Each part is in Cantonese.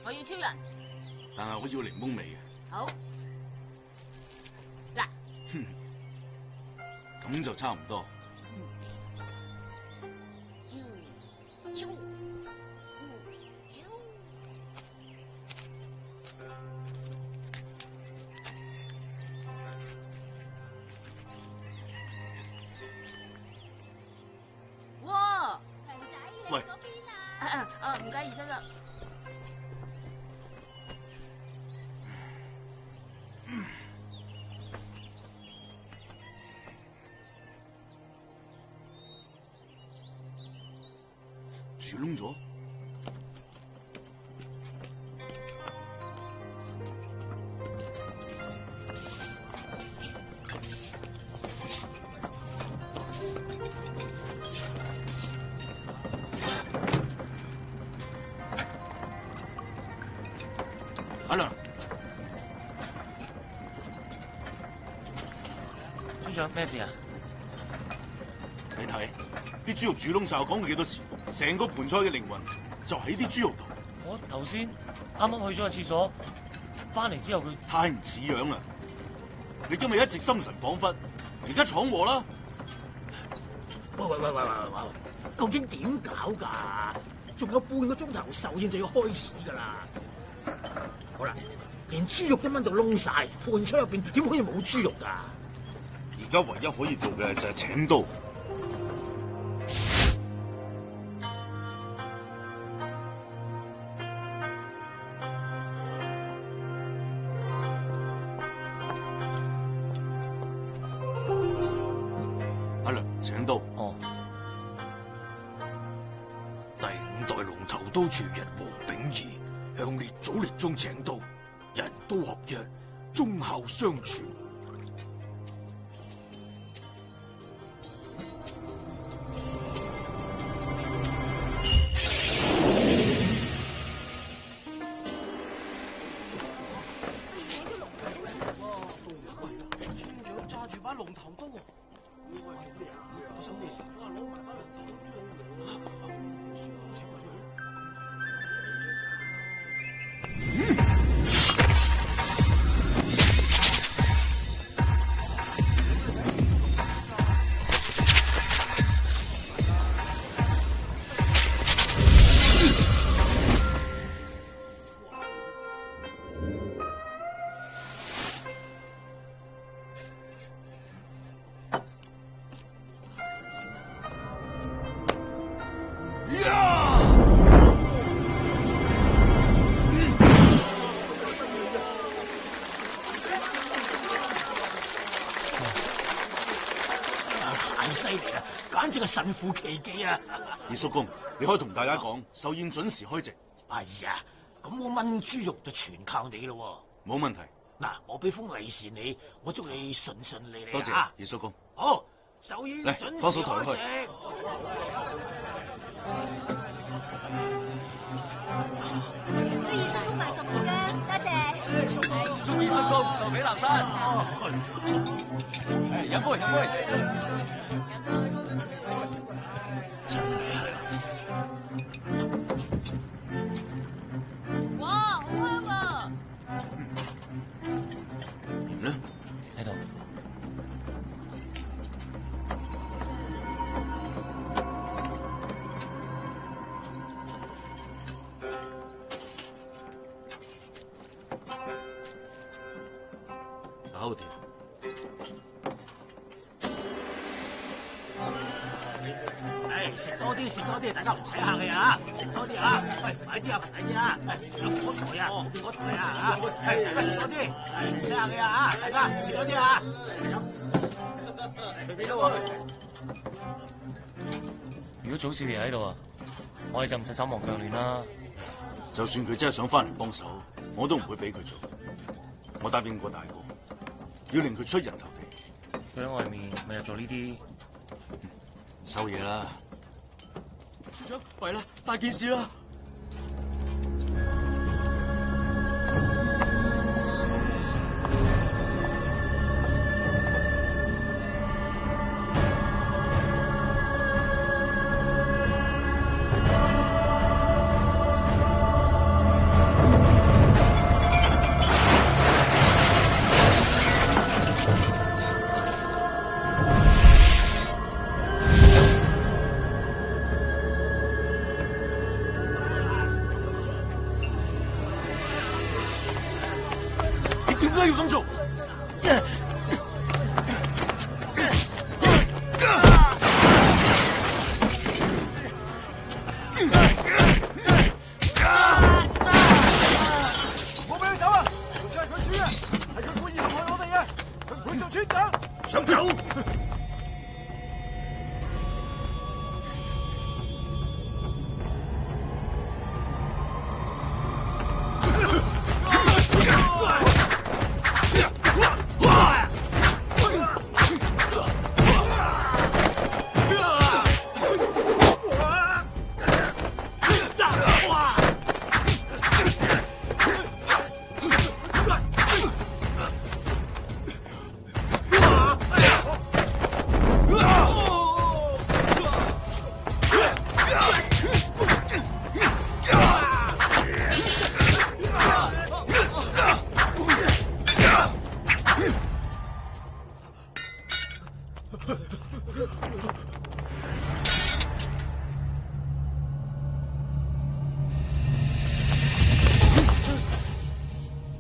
我要超人，但係我要檸檬味嘅。好，嗱，咁就差唔多。哇！喂，唔該，醫生啦。煮燶咗。阿良，豬長咩事啊？你睇啲豬肉煮燶晒，我講過幾多次，成個盤菜嘅靈魂就喺啲豬肉度。我頭先啱啱去咗個廁所，翻嚟之後佢太唔似樣啦！你今日一直心神恍惚，而家闖禍啦！喂，究竟點搞㗎？仲有半個鐘頭壽宴就要開始㗎啦！好啦，連豬肉都炆到燶晒，盤菜入邊點可以冇豬肉㗎？而家唯一可以做嘅就係請刀。阿良，請刀。哦。第5代龍頭刀傳人黃秉儀向列祖列宗請刀，人刀合一，忠孝相傳。揸住把龍頭刀，喂，做咩啊？發生咩事？攞埋把龍頭刀出嚟。太犀利啦，簡直係神乎其技啊！二叔公，你可以同大家講，壽宴準時開席。哎呀，咁我炆豬肉就全靠你咯。冇問題。嗱，我俾封利是你，我祝你順順利利。多謝，二叔公。好，壽宴準時幫手抬開開席。祝二叔公賣壽宴啦，多謝。祝二叔公壽比南山。飲杯飲杯。真係哇，好香啊！鹽咧？喺度。搞掂。食多啲，食多啲，大家唔使客氣啊！食多啲啊！喂，快啲啊，快啲啊！仲有嗰台啊，嗰台啊嚇！大家食多啲，唔使客氣啊！大家食多啲啊！隨便咯喎！如果祖少爺喺度啊，我哋就唔使手忙腳亂啦。就算佢真係想翻嚟幫手，我都唔會俾佢做。我答應過大哥，要令佢出人頭地。佢喺外面咪又做呢啲收嘢啦！處長，弊啦，大件事啦！點解要咁做？唔好俾佢走啊！仲係佢主啊，係佢故意陷害我哋嘅，佢唔會做村長。想走？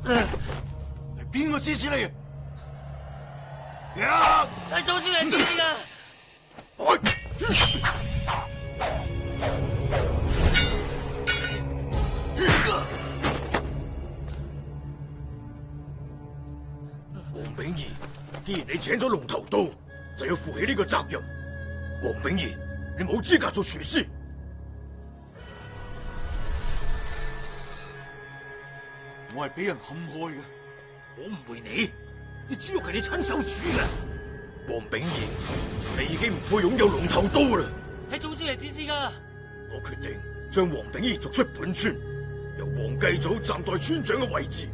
係邊個指使你嘅？係祖師爺指使㗎。黃秉儀，既然你請咗龍頭刀，就要負起呢個責任。黃秉儀，你冇資格做廚師。我係俾人陷害嘅。我誤會你，啲豬肉係你親手煮嘅。黃秉儀，你已經唔配擁有龍頭刀啦。係祖師爺指使㗎。我決定將黃秉儀逐出本村，由黃繼祖暫代村長嘅位置。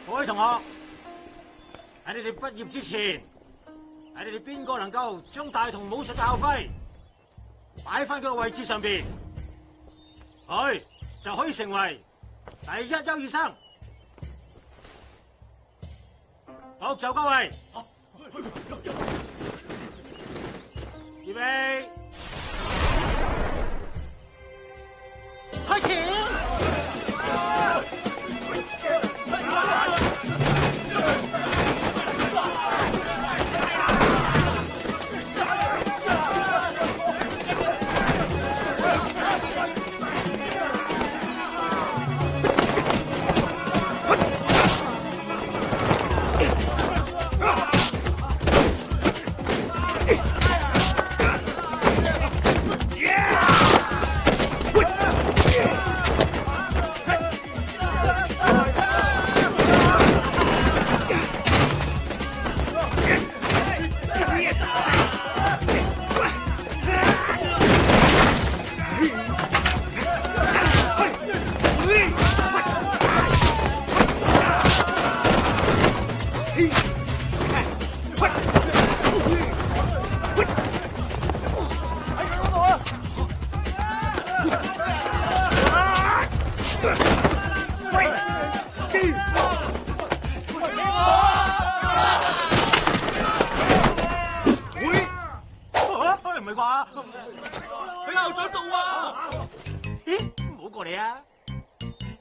各位同學，喺你哋畢業之前，喺你哋邊個能夠將大同武術嘅校徽擺翻佢個位置上邊，佢就可以成為第一優異生。好，就各位，預備，開始。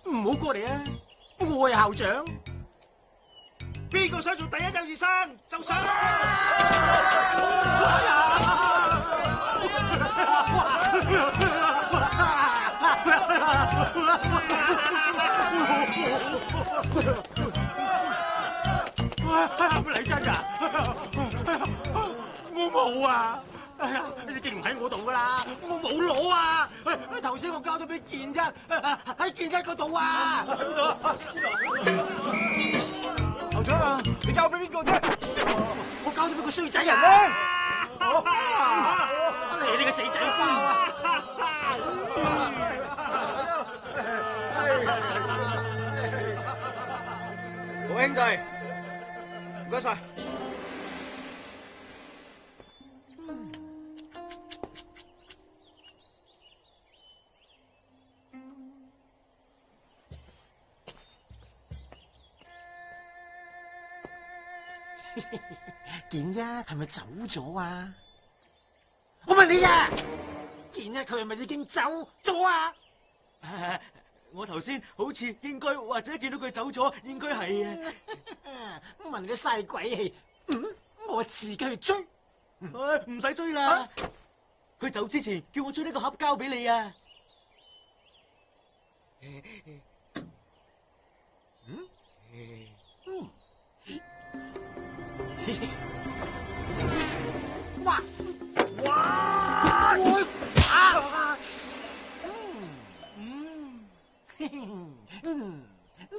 唔好過嚟啊！我係校長。邊個想做第一幼兒生就上啦！係咪嚟真㗎？我冇啊！哎呀，已經唔喺我度噶啦，我冇攞啊！頭先我交咗俾健一，喺健一嗰度啊！校長啊，你交俾邊個啫？我交咗俾個衰仔人咧！你呢個死仔包啊！好兄弟，唔該晒。健一係咪走咗啊？我問你啊，健一佢係咪已經走咗啊？我頭先好似應該或者見到佢走咗，應該係啊。問你都嘥鬼氣，我自己去追。唔使追啦，佢走之前叫我將呢個盒交俾你啊。哇！哇！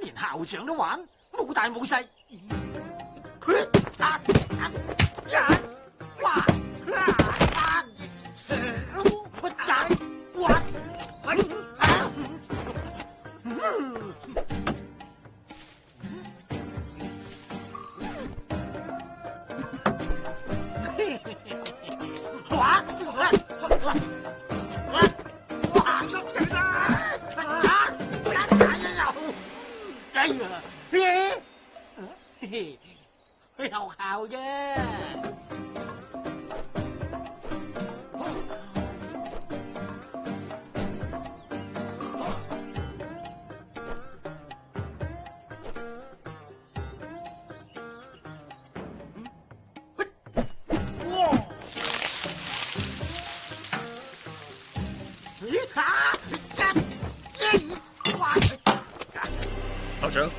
連校長都玩，冇大冇細。去學校啫。校長，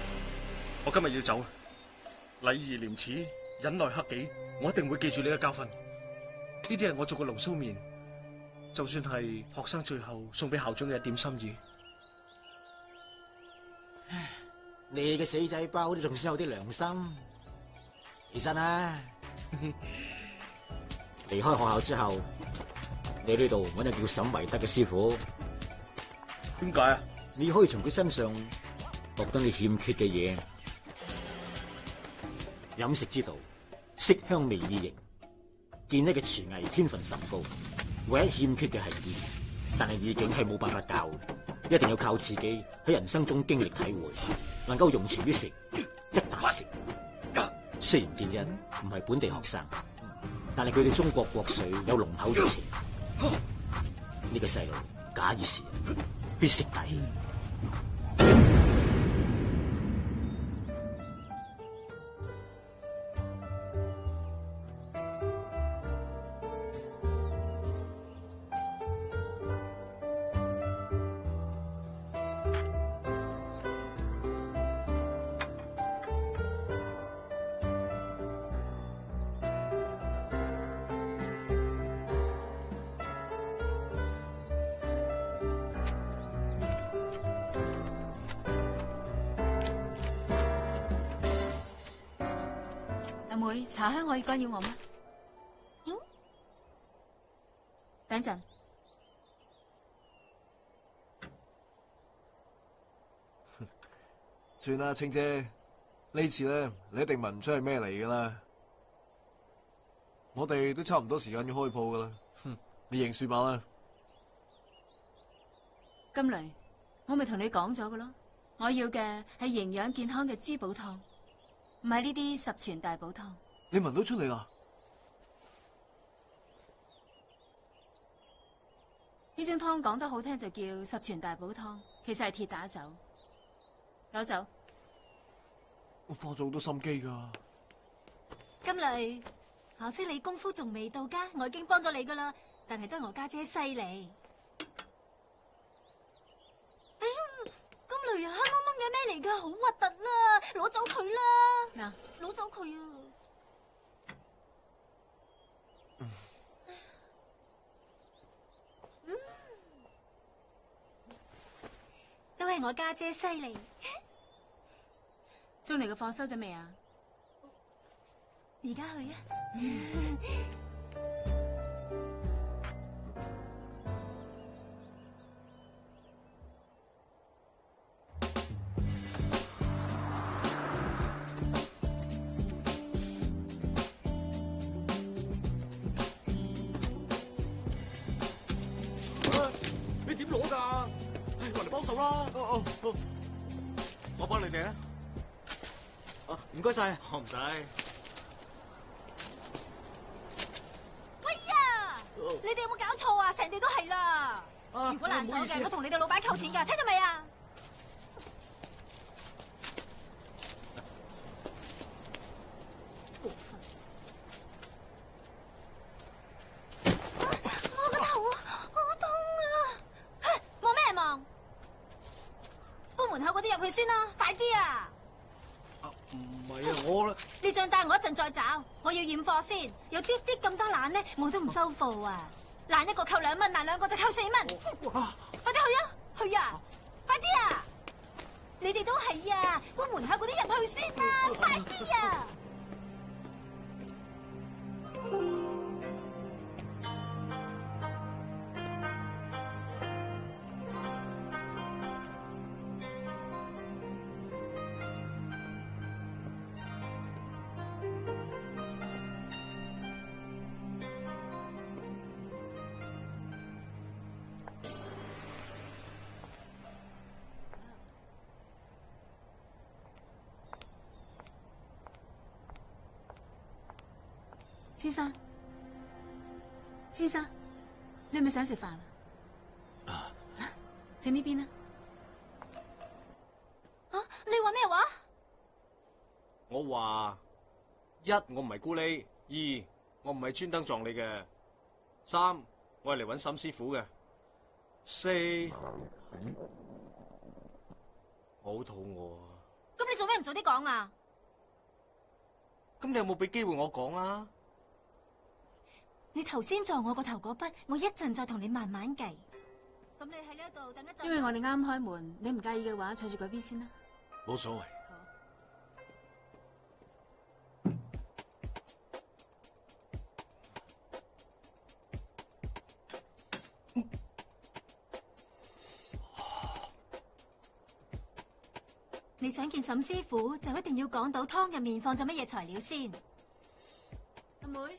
我今日要走，禮義廉恥，忍耐克己，我一定會記住你嘅教訓。呢啲係我做嘅龍鬚麵，就算係學生最後送俾校長嘅一點心意。你嘅死仔包都仲算有啲良心。起身啦！離開學校之後，你呢度揾個叫沈維德嘅師傅。點解啊？你可以從佢身上獲得你欠缺嘅嘢。飲食之道，色香味意形。健一嘅廚藝天分甚高，唯一欠缺嘅係意，但係意境係冇辦法教嘅，一定要靠自己喺人生中經歷體會，能夠用情於食，則大食。雖然健一唔係本地學生，但係佢對中國國粹有濃厚嘅情。呢個細路假以時日，必識底。阿妹，茶香可以干擾我嗎？等陣。算啦，青姐，呢次咧你一定聞唔出係咩嚟噶啦。我哋都差唔多時間要開鋪噶啦，你認輸吧啦。金雷，我咪同你講咗噶咯，我要嘅係營養健康嘅滋補湯，唔係呢啲十全大補湯。你聞到出嚟啦？呢樽湯講得好聽就叫十全大補湯，其實係鐵打酒。攞走。我花咗好多心機噶。金雷，可惜你功夫仲未到家，我已經幫咗你噶啦，但係都係我家姐犀利。哎呀，金雷啊，黑蒙蒙嘅咩嚟噶？好核突啦，攞走佢啦！嗱，攞走佢啊！都係我家姐犀利。送嚟嘅貨收咗未啊？而家去啊！你點攞㗎？唉，落嚟幫手啦！我幫你哋啊！唔該晒。我唔使。哎呀！你哋有冇搞錯啊？成地都係啦！啊如果難手唔好意思嘅，我同你哋老闆扣錢㗎，聽到未啊？我個頭啊，好痛啊！望咩望？搬門口嗰啲入去先啦，快啲啊！唔係啊，我呢張單我一陣再找，我要驗貨先。有啲咁多爛咧，我都唔收貨啊！爛一個扣2蚊，爛兩個就扣4蚊。快啲去啊！去啊！快啲啊！你哋都係啊！搬門口嗰啲入去先啦，快啲啊！先生，你係咪想食飯啊？請呢邊啊！啊，你話咩話？我話一，我唔係咕喱；二，我唔係專登撞你嘅；三，我係嚟揾沈師傅嘅；四，我好肚餓啊！咁你做咩唔早啲講啊？咁你有冇俾機會我講啊？你頭先撞我個頭嗰筆，我一陣再同你慢慢計。咁你喺呢一度等一陣。因為我哋啱開門，你唔介意嘅話，坐住嗰邊先啦。冇所謂。你想見沈師傅，就一定要講到湯入面放咗乜嘢材料先。阿妹。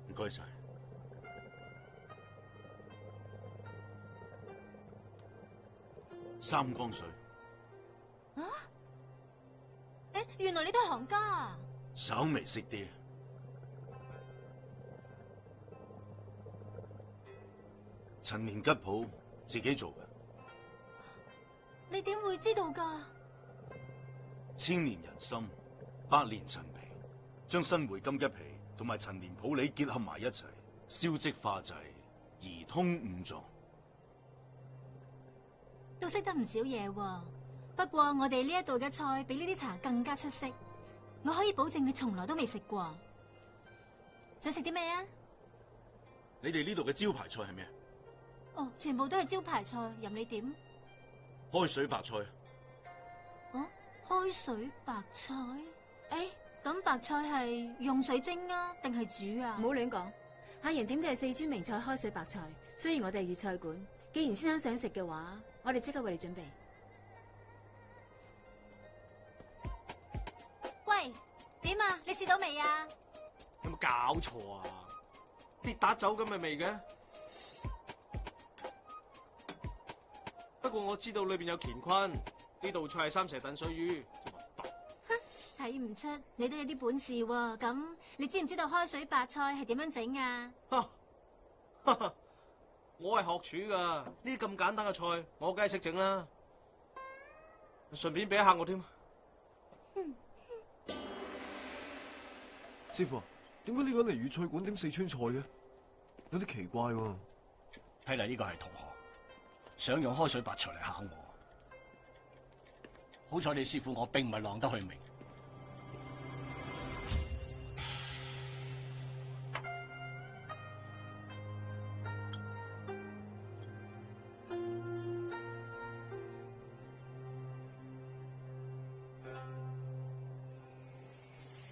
唔該晒。三江水。啊？誒，原來你都係行家啊！稍微識啲。陳年吉鋪自己做嘅。你點會知道㗎？千年人參，百年陳皮，將新梅金桔皮同埋陳年普洱結合埋一齊，燒漬化製，移通五臟。都識得唔少嘢喎。不過我哋呢一度嘅菜比呢啲茶更加出色，我可以保證你從來都未食過。想食啲咩啊？你哋呢度嘅招牌菜係咩？哦，全部都係招牌菜，任你點。開水白菜。哦，開水白菜？誒，咁白菜係用水蒸啊，定係煮啊？唔好亂講。阿賢點嘅係四川名菜開水白菜，雖然我哋係粵菜館，既然先生想食嘅話，我哋即刻為你準備。喂，點啊？你試到未啊？有冇搞錯啊？跌打酒咁嘅味嘅？不過我知道裏邊有乾坤，呢道菜係三蛇燉水魚。睇唔出你都有啲本事喎。咁你知唔知道開水白菜係點樣整啊？我係學廚噶，呢啲咁簡單嘅菜，我梗係識整啦。順便俾一下我添。師傅，點解呢個人嚟粵菜館點四川菜嘅？有啲奇怪喎。睇嚟呢個係同學想用開水白菜嚟考我。好彩你師傅我並唔係浪得去明。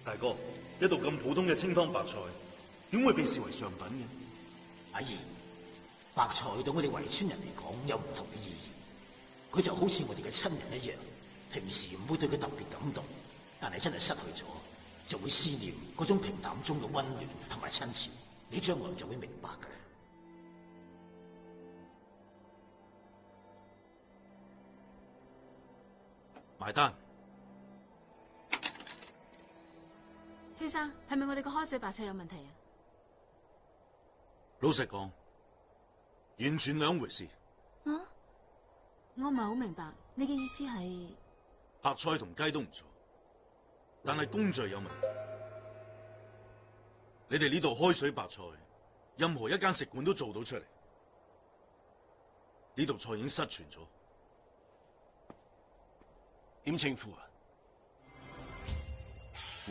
大哥，一道咁普通嘅清湯白菜，點會被視為上品嘅？阿姨，白菜對我哋圍村人嚟講有唔同嘅意義，佢就好似我哋嘅親人一樣，平時唔會對佢特別感動，但係真係失去咗，就會思念嗰種平淡中嘅溫暖同埋親切，你將來就會明白㗎啦。埋單。先生，係咪我哋個開水白菜有問題啊？老實講，完全兩回事。啊？我唔係好明白，你嘅意思係？白菜同雞都唔錯，但係工序有問題。你哋呢度開水白菜，任何一間食館都做到出嚟。呢道菜已經失傳咗。點稱呼啊？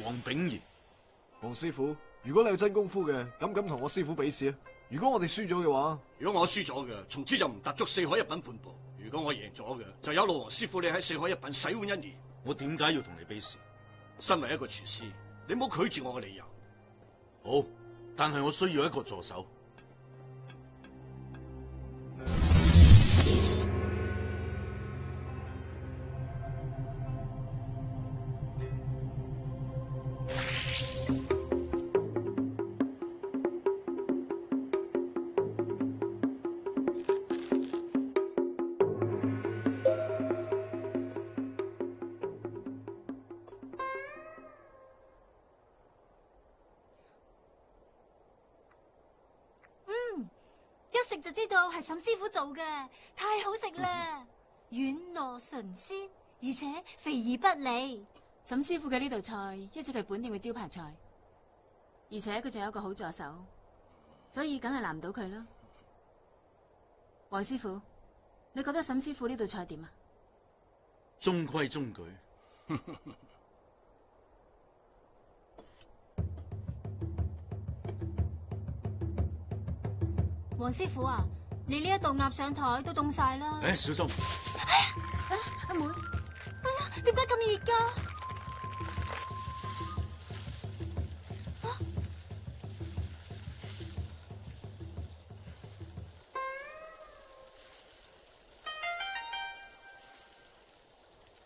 黃炳賢。黃師傅，如果你有真功夫嘅，敢唔敢同我師傅比試啊？如果我哋輸咗嘅話，如果我輸咗嘅，從此就唔踏足四海一品半步；如果我贏咗嘅，就有勞黃師傅你喺四海一品洗碗1年。我點解要同你比試？身為一個廚師，你唔好拒絕我嘅理由。好，但係我需要一個助手。一食就知道係沈師傅做嘅，太好食啦！軟糯純鮮，而且肥而不膩。沈師傅嘅呢道菜一直係本店嘅招牌菜，而且佢仲有一個好助手，所以梗係難唔到佢啦。黃師傅，你覺得沈師傅呢道菜點啊？中規中矩。黃師傅啊，你呢一道鴨上台都凍晒啦。小心！阿妹，點解咁熱噶？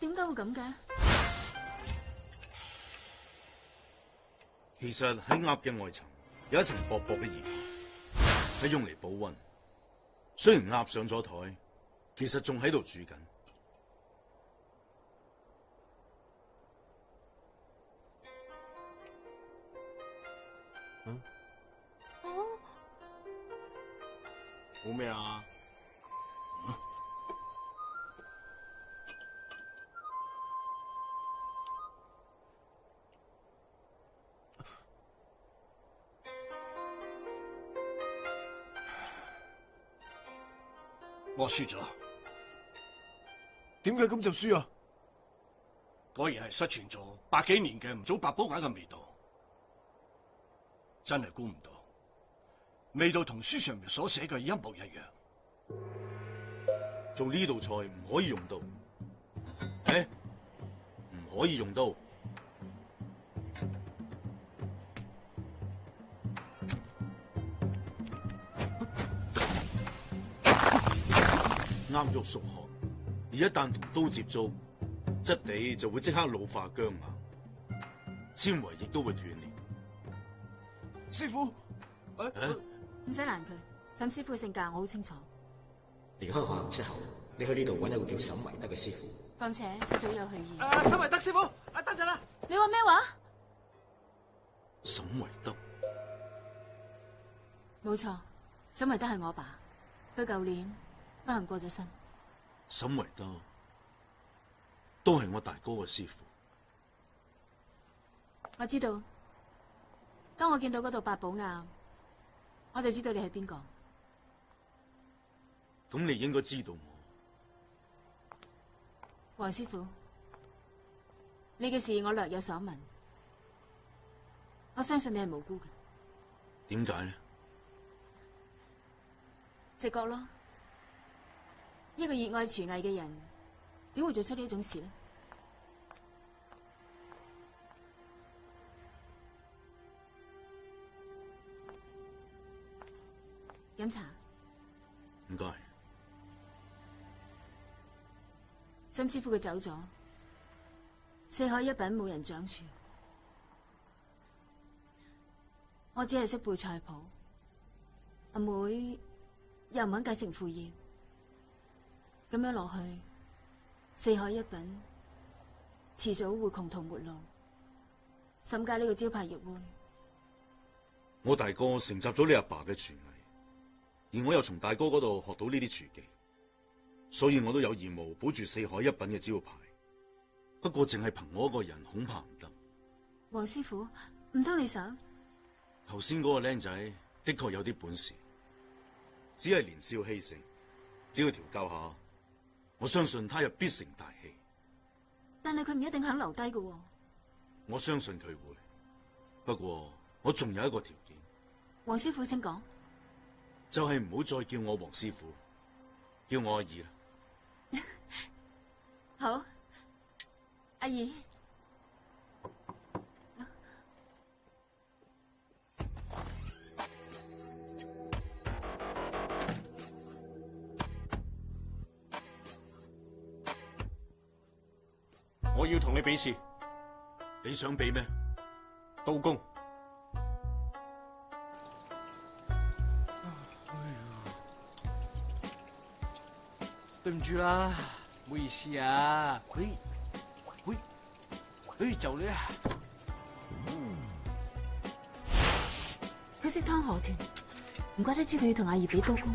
點解會咁嘅？其實喺鴨嘅外層有一層薄薄嘅鹽，係用嚟保溫。雖然鴨上咗台，其實仲喺度煮緊。冇咩啊？我輸咗。點解咁就輸啊？果然係失傳咗100幾年嘅吳祖白煲鴨嘅味道，真係估唔到，味道同書上面所寫嘅一模一樣。做呢道菜唔可以用刀，唔可以用刀。鴨肉熟寒，而一旦同刀接觸，質地就會即刻老化僵硬，纖維亦都會斷裂。師傅，唔使攔佢，沈師傅性格我好清楚。離開學校之後，你去呢度揾一個叫沈維德嘅師傅。況且佢早有去意。沈維德師傅，等陣啦。你話咩話？沈維德，冇錯，沈維德係我爸，佢舊年不幸過咗身。沈維德都係我大哥嘅師傅。我知道，當我見到嗰度八寶岩，我就知道你係邊個。咁你應該知道我。黃師傅，你嘅事我略有所聞，我相信你係無辜嘅。點解呢？直覺咯，一個熱愛廚藝嘅人，點會做出呢種事呢？飲茶。唔該。沈師傅佢走咗，四海一品冇人掌廚，我只係識背菜譜。阿妹又唔肯繼承父業，咁樣落去，四海一品遲早會窮途末路。沈家呢個招牌亦會。我大哥承襲咗你阿爸嘅廚藝，而我又從大哥嗰度學到呢啲廚技，所以我都有義務保住四海一品嘅招牌。不過淨係憑我一個人恐怕唔得。黃師傅，唔通你想？頭先嗰個僆仔的確有啲本事，只係年少氣盛，只要調教下，我相信他日必成大器。但係佢唔一定肯留低嘅。我相信佢會，不過我仲有一個條件。黃師傅請講。就係唔好再叫我黃師傅，叫我阿姨啦。好，阿姨。我要同你比試。你想比咩？刀工。對唔住啦，唔好意思啊。就你啊！佢識劏河豚，唔怪得知佢要同阿姨比刀工。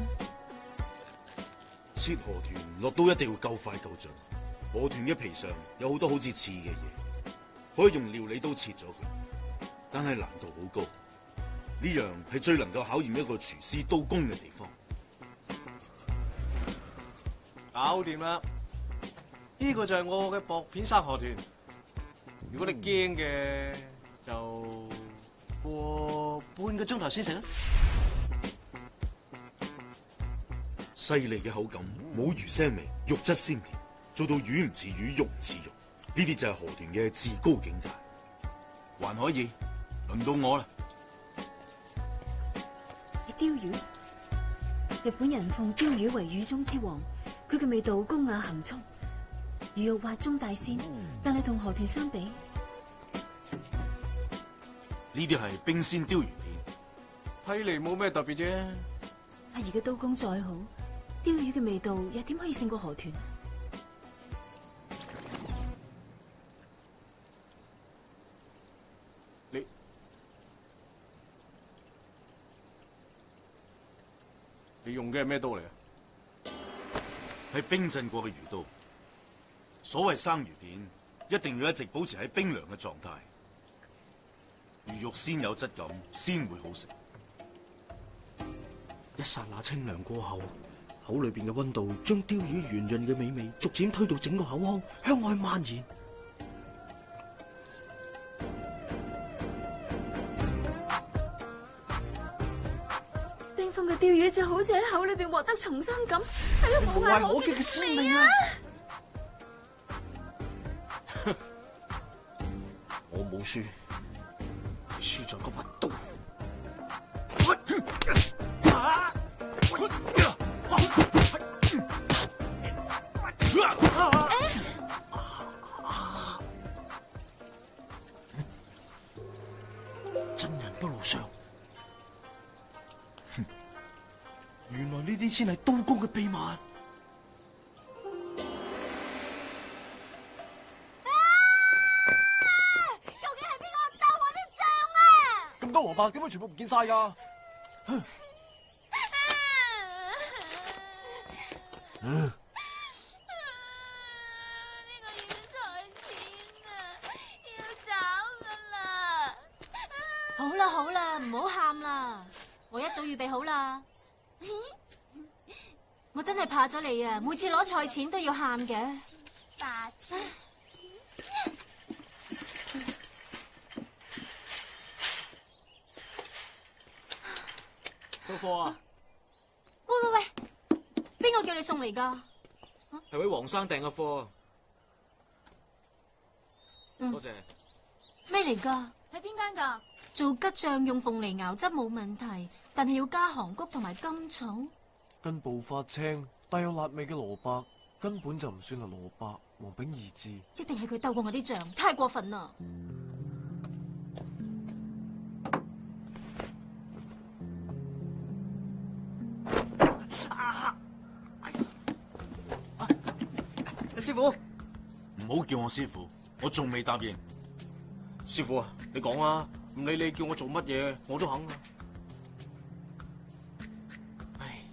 切河豚落刀一定要夠快夠準，河豚嘅皮上有好多好似刺嘅嘢，可以用料理刀切咗佢，但係難度好高。呢樣係最能夠考驗一個廚師刀工嘅地方。搞掂啦！呢個就係我嘅薄片生河豚。如果你驚嘅，就過半個鐘頭先食啦。細膩嘅口感，冇魚腥味，肉質鮮甜，做到魚唔似魚，肉唔似肉，呢啲就係河豚嘅至高境界。還可以，輪到我啦。係鯛魚，日本人奉鯛魚為魚中之王。佢嘅味道高雅含蓄，魚肉滑中帶鮮，但係同河豚相比，呢啲係冰鮮鯛魚片，睇嚟冇咩特別啫。阿姨嘅刀工再好，鯛魚嘅味道又點可以勝過河豚？你用嘅係咩刀嚟啊？係冰鎮過嘅魚刀。所謂生魚片，一定要一直保持喺冰涼嘅狀態，魚肉先有質感，先會好食。一剎那清涼過後，口裏邊嘅溫度將鯛魚圓潤嘅美味逐漸推到整個口腔，向外蔓延。冰封嘅鯛魚就好似喺口裏邊獲得重生咁，係一無限可見嘅鮮味啊！我冇輸，係輸在個核刀。真人不露相，原來呢啲先係刀工嘅秘密。白點解全部唔見晒噶？好啦好啦，唔好喊啦，我一早預備好啦。我真係怕咗你啊！每次攞菜錢都要喊嘅。白痴！收貨啊！喂，邊個叫你送嚟㗎？係位黃生訂嘅貨。多謝。咩嚟㗎？喺邊間㗎？做吉醬用鳳梨熬汁冇問題，但係要加韓谷同埋甘草。根部發青、帶有辣味嘅蘿蔔，根本就唔算係蘿蔔。黃炳義字，一定係佢鬥過我啲醬，太過分啦！師傅，唔好叫我師傅，我仲未答應。師傅啊，你講啊，唔理你叫我做乜嘢，我都肯啊。唉，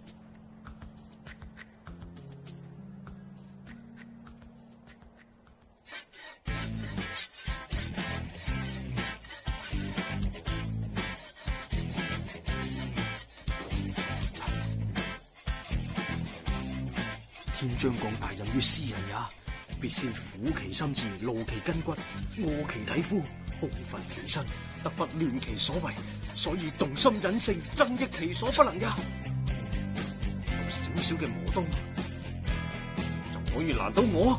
天將降大任於斯人也，必先苦其心志，勞其筋骨，餓其體膚，耗乏其身，得忽亂其所為，所以動心忍性，增益其所不能也。有少少嘅磨刀，就可以難倒我。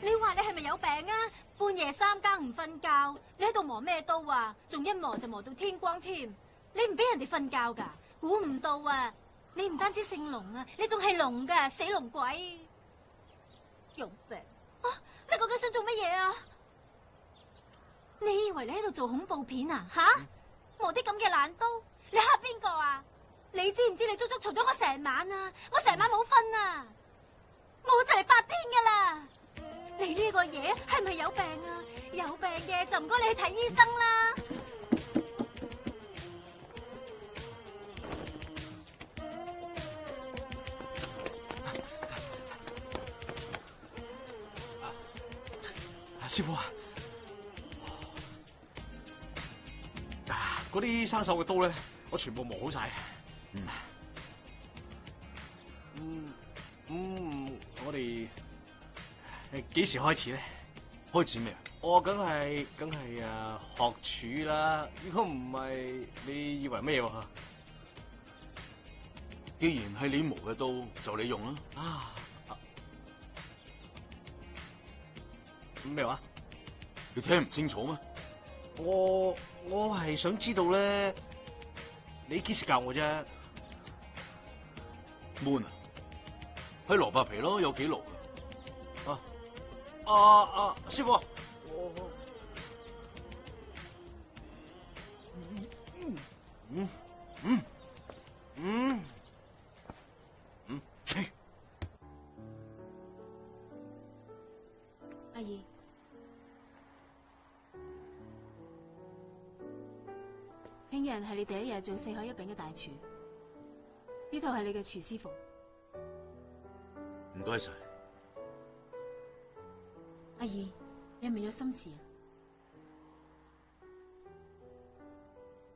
你話你係咪有病啊？半夜三更唔瞓覺，你喺度磨咩刀啊？仲一磨就磨到天光添。你唔俾人哋瞓覺噶？估唔到啊！你唔單止姓龍啊，你仲係龍噶，死龍鬼！有病啊！你究竟想做乜嘢啊？你以為你喺度做恐怖片啊？吓，磨啲咁嘅爛刀，你嚇邊個啊？你知唔知你足足嘈咗我成晚啊？我成晚冇瞓啊！我就嚟發癲噶啦！你呢個嘢係咪有病啊？有病嘅就唔該你去睇醫生啦。師傅啊，嗰啲生鏽嘅刀咧，我全部磨好晒。我哋幾時開始咧？開始咩啊？我梗係學廚啦。如果唔係，你以為咩喎？既然係你磨嘅刀，就你用啦。咩話？你聽唔清楚咩？我係想知道咧，你幾時教我啫？悶啊！喺蘿蔔皮咯，有幾爐啊！師傅，阿姨，聽日係你第一日做四海一餅嘅大廚，呢套係你嘅廚師服。唔該晒。阿姨，你係咪有心事啊？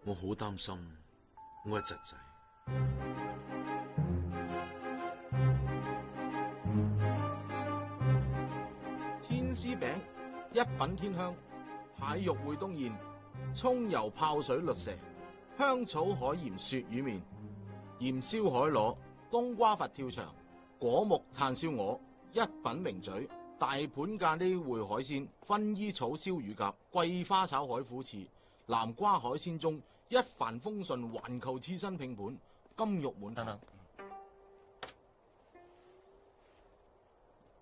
我好擔心我嘅侄仔。天絲餅一品天香，蟹肉匯東宴，蔥油泡水律蛇，香草海鹽鱈魚麵，鹽燒海螺，冬瓜佛跳牆，果木炭燒鵝，一品名嘴。大盤咖喱燴海鮮，薰衣草燒乳鴿，桂花炒海虎翅，南瓜海鮮盅，一帆風順環球刺身拼盤，金玉滿等等。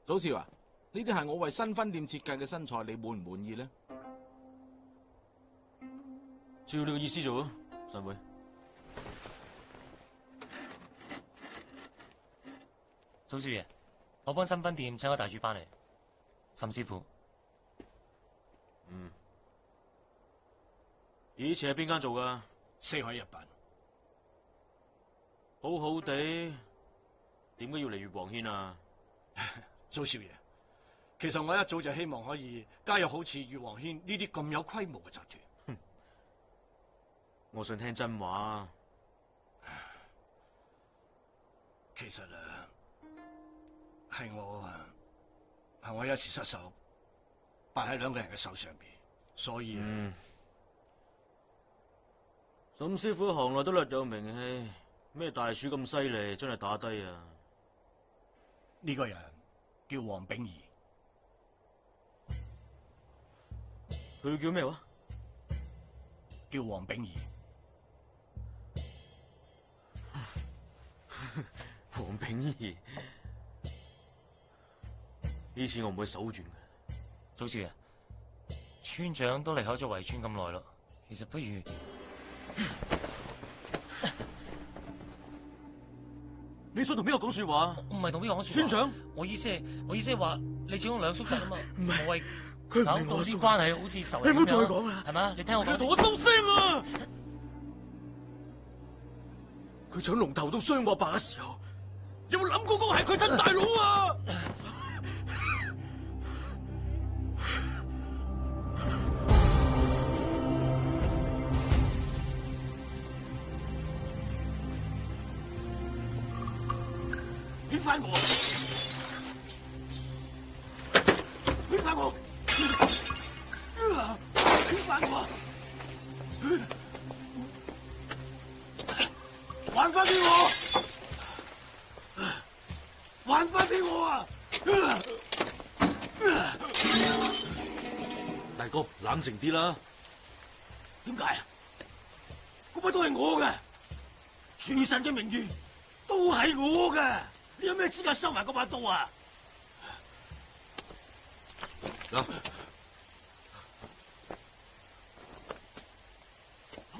祖少啊，呢啲係我為新分店設計嘅新菜，你滿唔滿意呢？照你嘅意思做啊，上會。祖少爺，我幫新分店請個大廚翻嚟。岑師傅，以前喺邊間做噶？四海日品。好好地，點解要嚟越王軒啊？祖少爺，其實我一早就希望可以加入好似越王軒呢啲咁有規模嘅集團。我想聽真話。其實係我一時失手，敗喺兩個人嘅手上邊，所以沈師傅行內都略有名氣，咩大廚咁犀利，真係打低啊！呢個人叫黃炳儀，佢叫咩話？叫黃炳儀。黃炳儀，呢次我唔會手軟嘅。祖少爺，村長都離開咗圍村咁耐咯，其實不如你想同邊個講說話？唔係同邊個講說話。村長，我意思係話你始終兩叔侄啊嘛，唔係無謂佢唔搞係我叔到啲關係好似仇你唔好再人咁樣講啦係嘛？你聽我講，你同我收聲啊！佢搶龍頭到傷我爸嘅時候，有冇諗過嗰個係佢親大佬啊？圈翻我！圈翻我！圈翻我！還翻俾我！還翻俾我啊！大哥，冷靜啲啦。點解啊？嗰把刀係我嘅，廚神嘅名譽都係我嘅，你有咩資格收埋嗰把刀啊？嗱，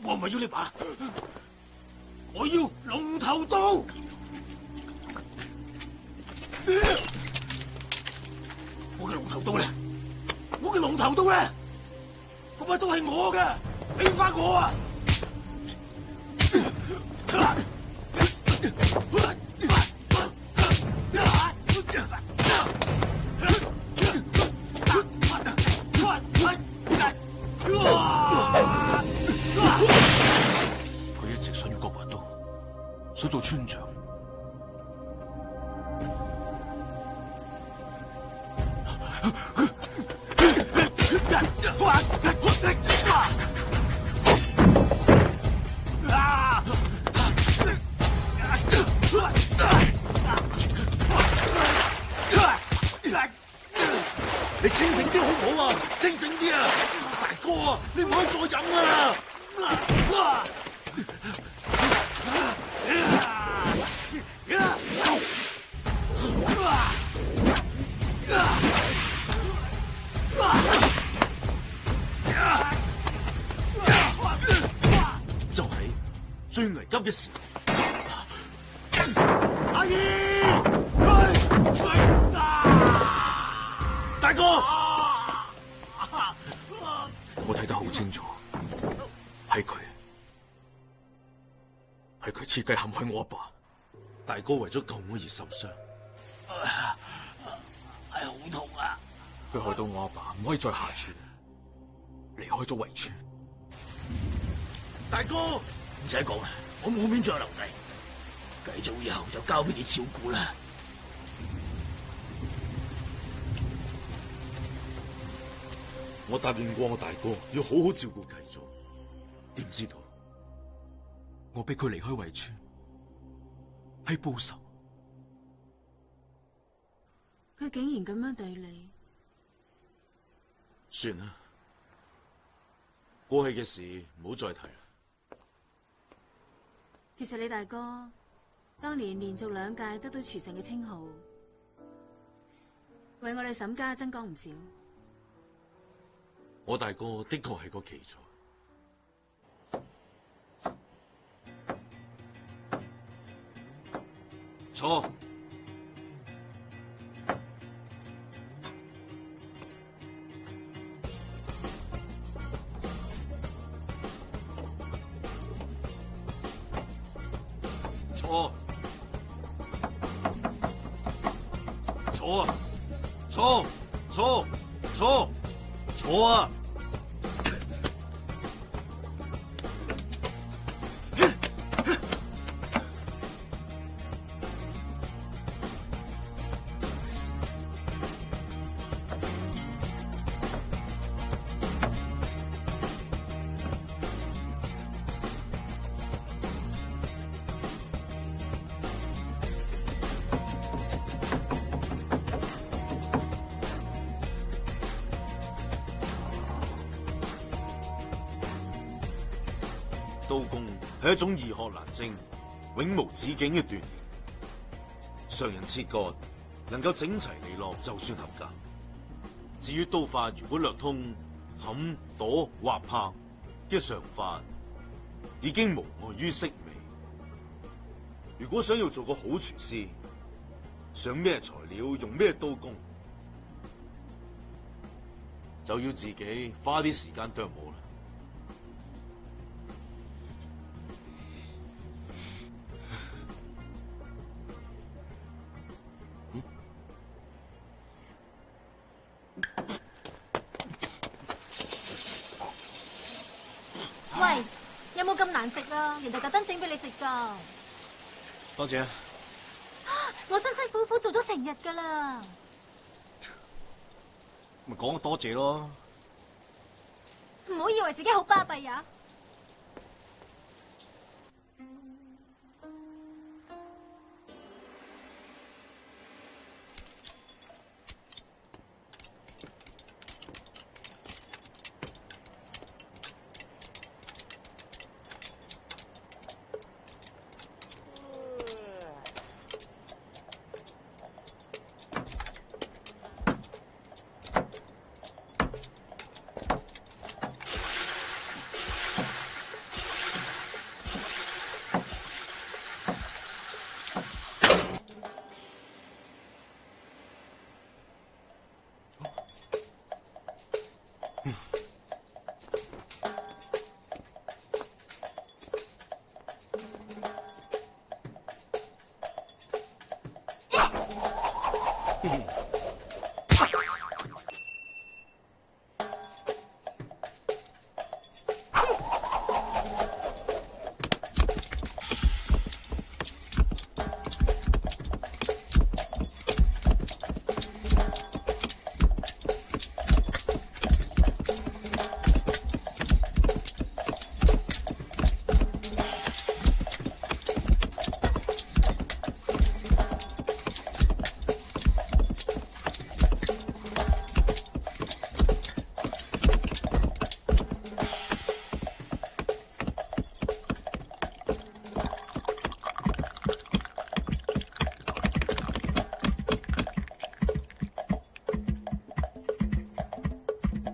我唔係要呢把，我要龍頭刀。我嘅龍頭刀咧，我嘅龍頭刀咧，嗰把刀係我嘅，俾翻我啊！佢一直想要嗰把刀，想做村長。你清醒啲好唔好啊？清醒啲啊！大哥啊，你唔可以再飲㗎啦！就係最危急嘅時，阿姨，大哥，我睇得好清楚，係佢設計陷害我阿爸。大哥為咗救我而受傷，係好痛啊！佢害到我阿爸唔可以再下村，離開咗圍村。大哥，唔使講啦，我冇面再留低，繼續以後就交俾你照顧啦。我答應過我大哥要好好照顧繼祖，點知道我逼佢離開圍村，係報仇。佢竟然咁樣對你，算啦，過去嘅事唔好再提啦。其實你大哥當年連續2屆得到廚神嘅稱號，為我哋沈家增光唔少。我大哥的確係個奇才，錯，坐，坐啊，坐，坐，坐，坐啊！刀工係一種易學難精、永無止境嘅鍛煉。常人切割能夠整齊利落，就算合格。至於刀法如果略通砍、剁、劃、拍嘅常法，已經無礙於色味。如果想要做個好廚師，想咩材料用咩刀工，就要自己花啲時間琢磨啦。喂，有冇咁難食啊？人哋特登整俾你食噶。多謝啊！我辛辛苦苦做咗成日噶啦。咪講多謝咯。唔好以為自己好巴閉啊！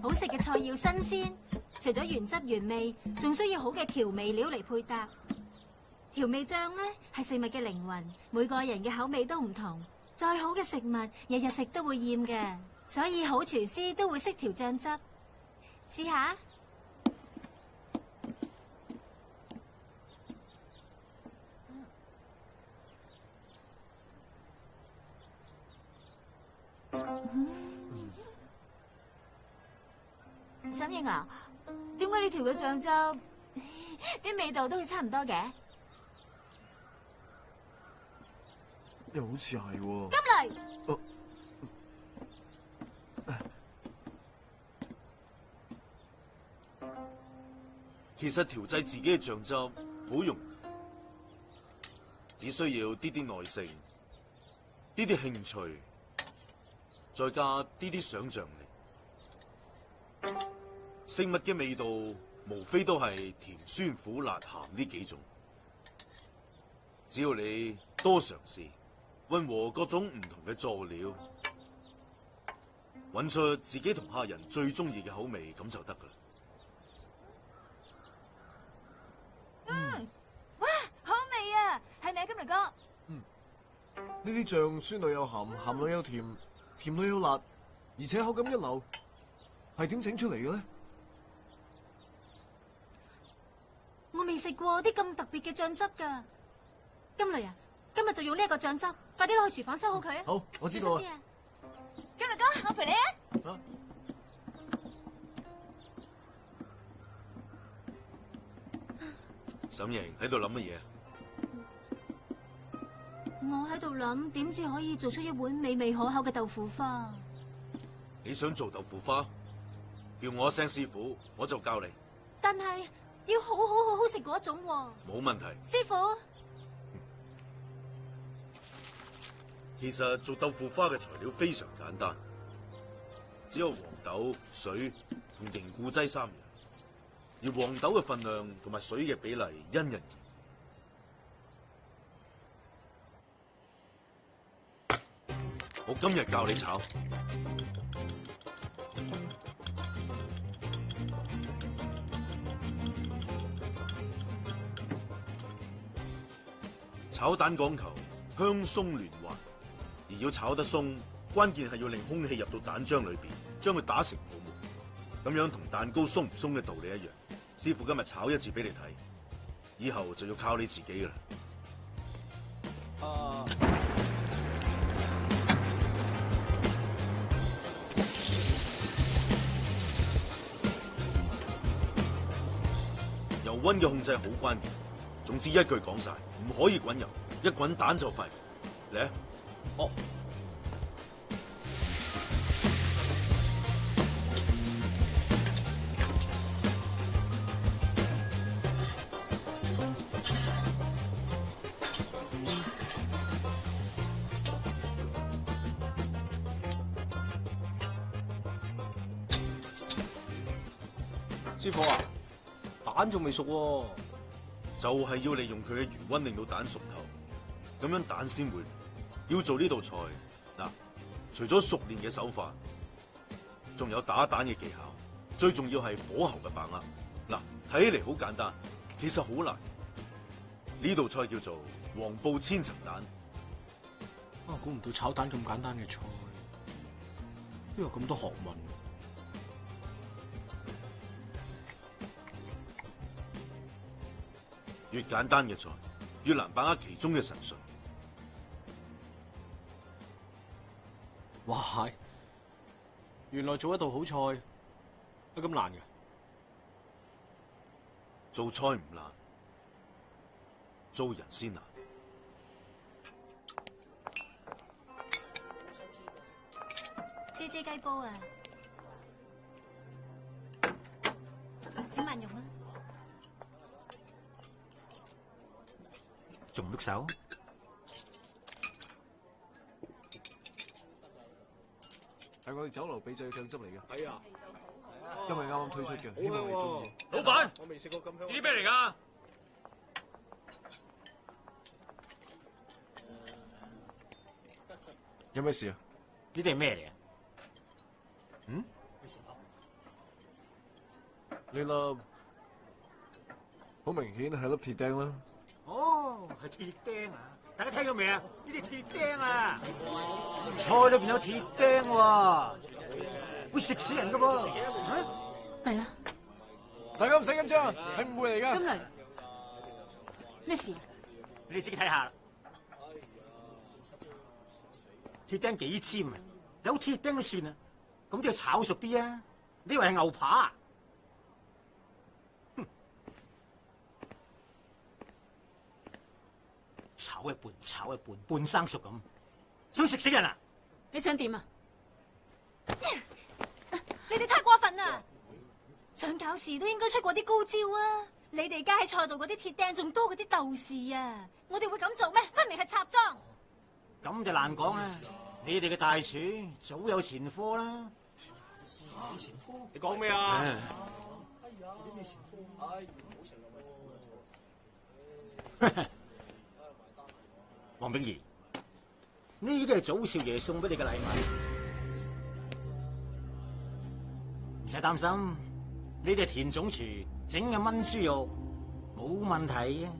好食嘅菜要新鮮，除咗原汁原味，仲需要好嘅調味料嚟配搭。調味醬呢係食物嘅靈魂，每個人嘅口味都唔同。再好嘅食物，日日食都會厭嘅，所以好廚師都會識調醬汁。試下。沈英啊，點解你調嘅醬汁啲味道都會差唔多嘅？又好似係喎。金雷，其實調製自己嘅醬汁好容易，只需要啲啲耐性、啲啲興趣，再加啲啲想像力。食物嘅味道無非都係甜、酸、苦、辣、鹹呢幾種，只要你多嘗試，混和各種唔同嘅佐料，揾出自己同客人最中意嘅口味，咁就得噶啦。哇，好味啊！係咪啊，金雷哥？呢啲醬酸裏有鹹，鹹裏有甜，甜裏有辣，而且口感一流，係點整出嚟嘅咧？我未食過啲咁特別嘅醬汁㗎。金雷啊，今日就用呢一個醬汁，快啲攞去廚房收好佢啊！好，我知道啊。金雷哥，我陪你啊！沈瑩喺度諗乜嘢啊？我喺度諗點至可以做出一碗美味可口嘅豆腐花。你想做豆腐花？叫我一聲師傅，我就教你。但係要好食嗰種喎。冇問題。師傅，其實做豆腐花嘅材料非常簡單，只有黃豆、水同凝固劑3樣，而黃豆嘅份量同埋水嘅比例因人而異。我今日教你炒。炒蛋講求香鬆嫩滑，而要炒得鬆，關鍵係要令空氣入到蛋漿裏邊，將佢打成泡沫。咁樣同蛋糕鬆唔鬆嘅道理一樣。師傅今日炒一次俾你睇，以後就要靠你自己噶啦。油溫嘅控制好關鍵。總之一句講晒，唔可以滾油，一滾蛋就沸。嚟啊！哦。師傅啊，蛋仲未熟喎。就係要利用佢嘅餘溫令到蛋熟透，咁樣蛋先會。要做呢道菜嗱，除咗熟練嘅手法，仲有打蛋嘅技巧，最重要係火候嘅把握。嗱，睇起嚟好簡單，其實好難。呢道菜叫做黃埔千層蛋。估唔到炒蛋咁簡單嘅菜，都有咁多學問。越簡單嘅菜，越難把握其中嘅神髓。哇！原來做一道好菜都咁難嘅。做菜唔難，做人先難。芝雞煲啊，請慢用啊！仲唔喐手？係我哋酒樓秘製嘅醬汁嚟嘅。係啊，今日啱啱推出嘅，希望你中意。老闆，我未食過咁香。呢啲咩嚟㗎？有咩事啊？呢啲係咩嚟啊？嗯？呢粒好明顯係粒鐵釘啦。哦，係鐵釘啊！大家聽到未啊？呢啲鐵釘啊！菜裏邊有鐵釘喎，會食死人噶噃！係啊，大家唔使緊張，係誤會嚟噶。金雷，咩事啊？你哋自己睇下啦。鐵釘幾尖啊？有鐵釘都算啊，咁都要炒熟啲啊！你以為係牛扒？炒一半，炒一半，半生熟咁，想食死人啊！你想點啊？你哋太過分啦！想搞事都應該出過啲高招啊！你哋加喺菜度嗰啲鐵釘仲多過啲豆豉啊！我哋會咁做咩？分明係插贓。咁就難講啦！你哋嘅大廚早有前科啦。前科？你講咩啊？哎呀，有啲咩前科？哎，唔好食啦！黃炳儀，呢啲係祖少爺送俾你嘅禮物，唔使擔心，你哋田總廚整嘅炆豬肉冇問題嘅，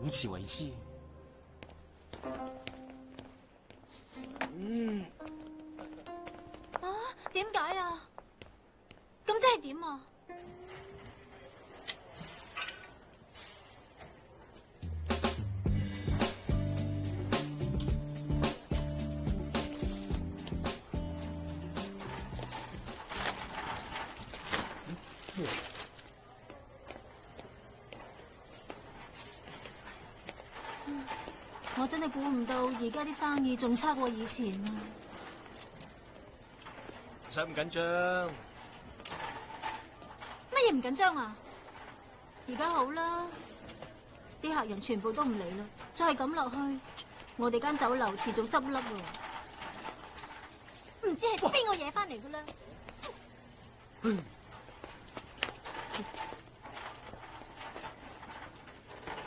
好自為之。啊？點解啊？咁即係點啊？我真係估唔到而家啲生意仲差過以前啊！使咁緊張？乜嘢唔緊張啊？而家好啦，啲客人全部都唔嚟啦，再係咁落去，我哋間酒樓遲早執笠喎。唔知係邊個惹翻嚟噶啦？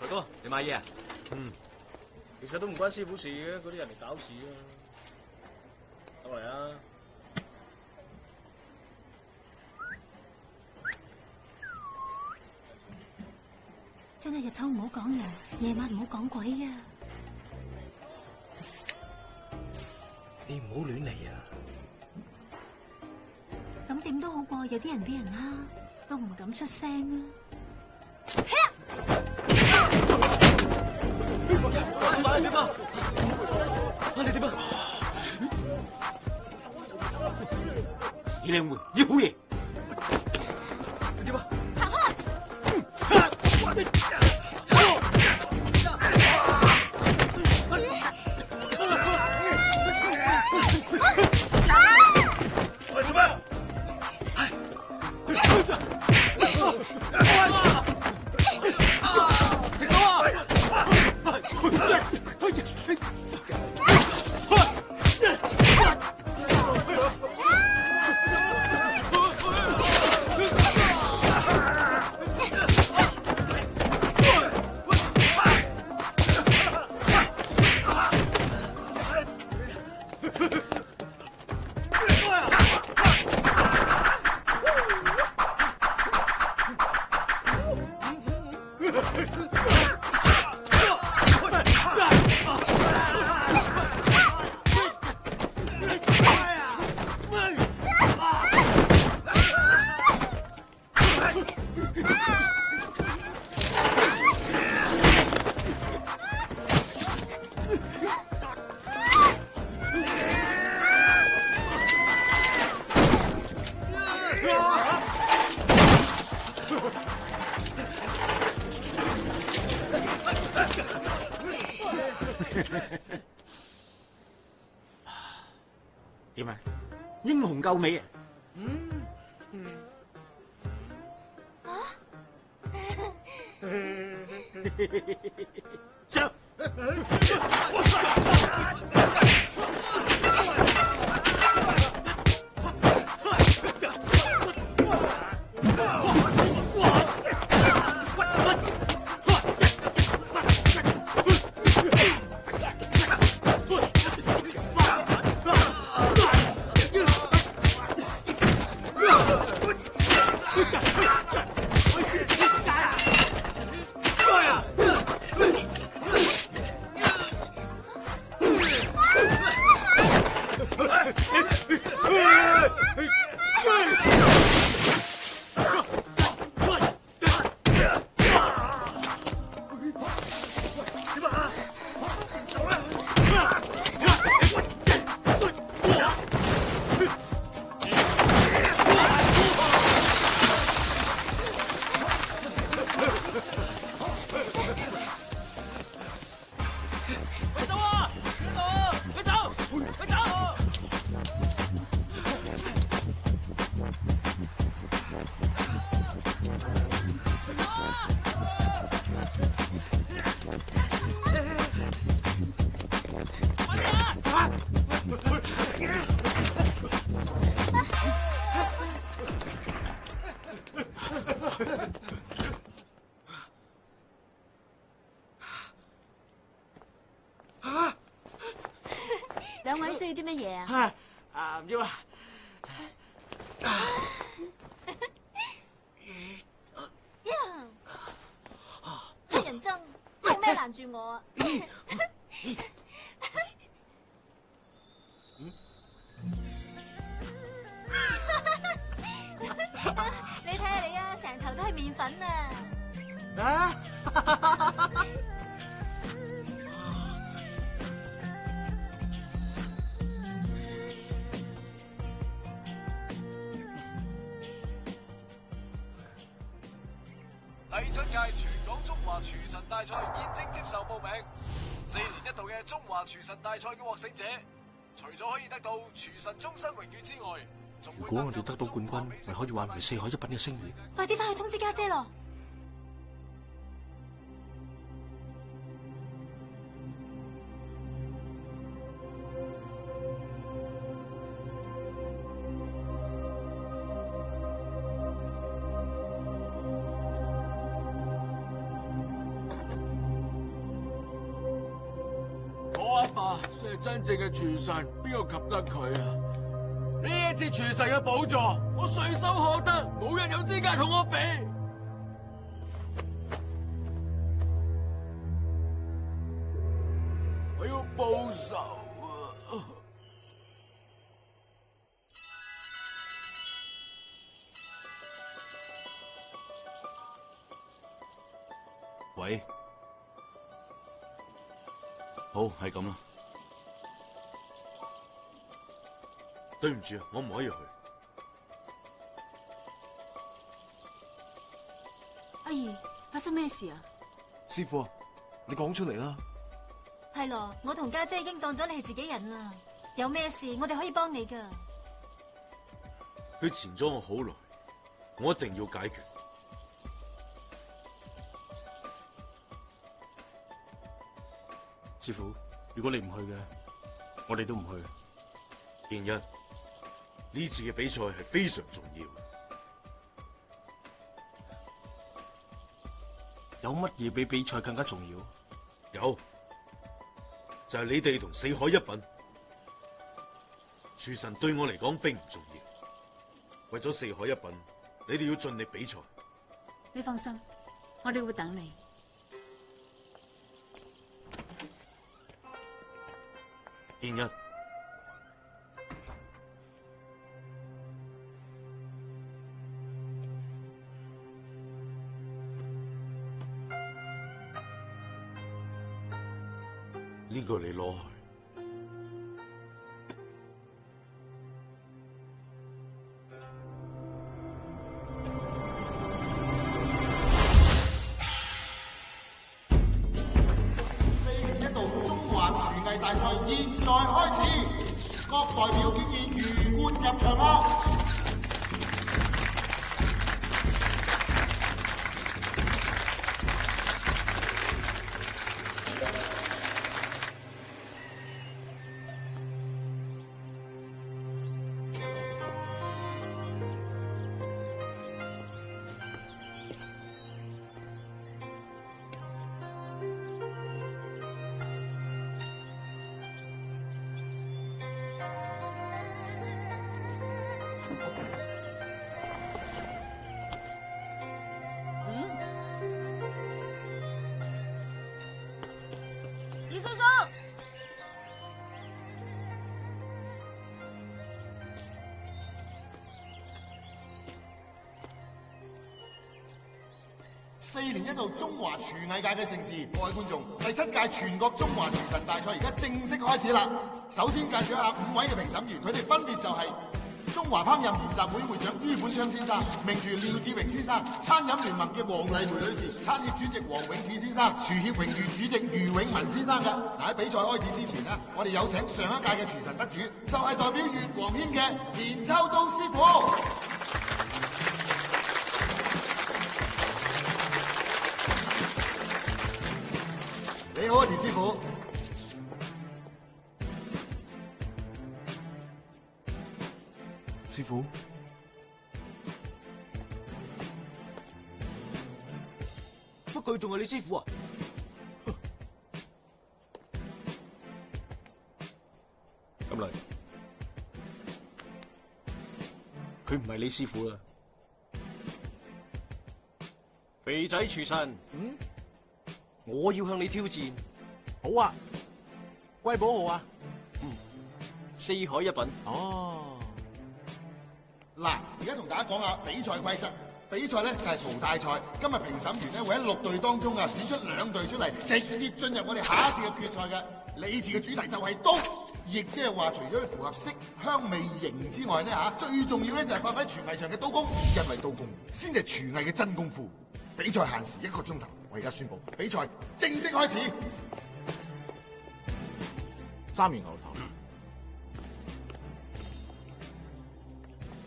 財哥，你買嘢啊？其實都唔關師傅事嘅，嗰啲人嚟搞事啊！得嚟啊！真係日頭唔好講人，夜晚唔好講鬼啊！你唔好亂嚟啊！咁點都好過有啲人俾人蝦，都唔敢出聲啊！點啊？你點啊？死靚妹，你好嘢！點啊？行開！喂，做咩？停手啊！點啊？英雄救美啊！上！兩位需要啲乜嘢啊？唔要啊！黑人憎，做咩攔住我啊？你睇下你啊，成頭都係麵粉啊！第7屆全港中華廚神大賽現正接受報名。4年一度嘅中華廚神大賽嘅獲勝者，除咗可以得到廚神終身榮譽之外，如果我哋得到冠軍，咪可以挽回四海一品嘅聲譽。快啲翻去通知家姐咯！我阿爸先係真正嘅廚神，邊個及得佢啊？呢一次廚神嘅寶座，我隨手可得，冇人有資格同我比。我要報仇啊！喂，好，係咁啦。對唔住啊，我唔可以去。阿姨，發生咩事啊？師傅，你講出嚟啦。係咯，我同家姐已經當咗你係自己人啦。有咩事，我哋可以幫你噶。佢纏咗我好耐，我一定要解決。師傅，如果你唔去嘅，我哋都唔去。建一，呢次嘅比賽係非常重要嘅。有乜嘢比比賽更加重要？有，就係你哋同四海一品。廚神對我嚟講並唔重要，為咗四海一品，你哋要盡力比賽。你放心，我哋會等你。建一。呢個你攞去。4年一度中華廚藝大賽現在開始，各代表經已魚貫入場啦。二叔叔，4年一度中華廚藝界嘅盛事，各位觀眾，第7屆全國中華廚神大賽而家正式開始啦！首先介紹一下5位嘅評審員，佢哋分別就係中華烹飪研習會會長于本昌先生、名廚廖志榮先生、餐飲聯盟嘅黃麗梅女士、餐協主席黃永始先生、廚協榮譽主席余永文先生嘅。喺比賽開始之前呢，我哋有請上一屆嘅廚神得主，就係代表越王軒嘅田秋刀師傅。你好啊，田師傅。師傅，乜佢仲係你師傅啊？咁嚟，佢唔係你師傅啊！肥仔廚神，我要向你挑戰。好啊，貴寶號啊，四海一品。哦。嗱，而家同大家講下比賽規則。比賽咧就係淘汰賽。今日評審員咧會喺6隊當中啊選出2隊出嚟，直接進入我哋下一次嘅決賽嘅。呢次嘅主題就係刀，亦即係話除咗要符合色香味形之外咧最重要咧就係發揮廚藝上嘅刀工，因為刀工先係廚藝嘅真功夫。比賽限時1個鐘頭。我而家宣布比賽正式開始。三元牛頭，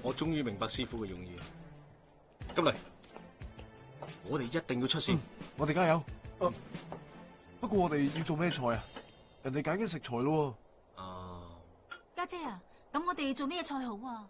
我終於明白師傅嘅用意。咁嚟，我哋一定要出線。我哋加油。不過我哋要做咩菜啊？人哋揀緊食材咯。家姐啊，咁我哋做咩菜好啊？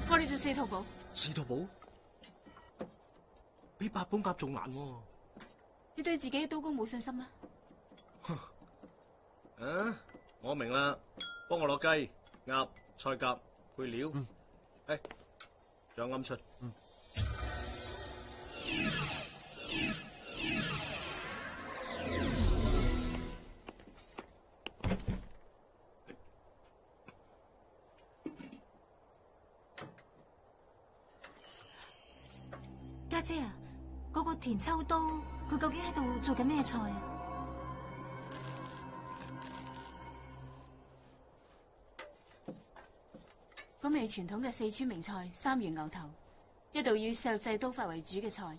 我哋做4套寶。4套寶比8本甲仲難喎。你對自己嘅刀工冇信心咩？我明啦，幫我攞雞、鴨、菜鴿配料。仲有鵪鶉。家姐啊，嗰個田秋刀，佢究竟喺度做緊咩菜啊？嗰味傳統嘅四川名菜三元牛頭，一道以石製刀法為主嘅菜。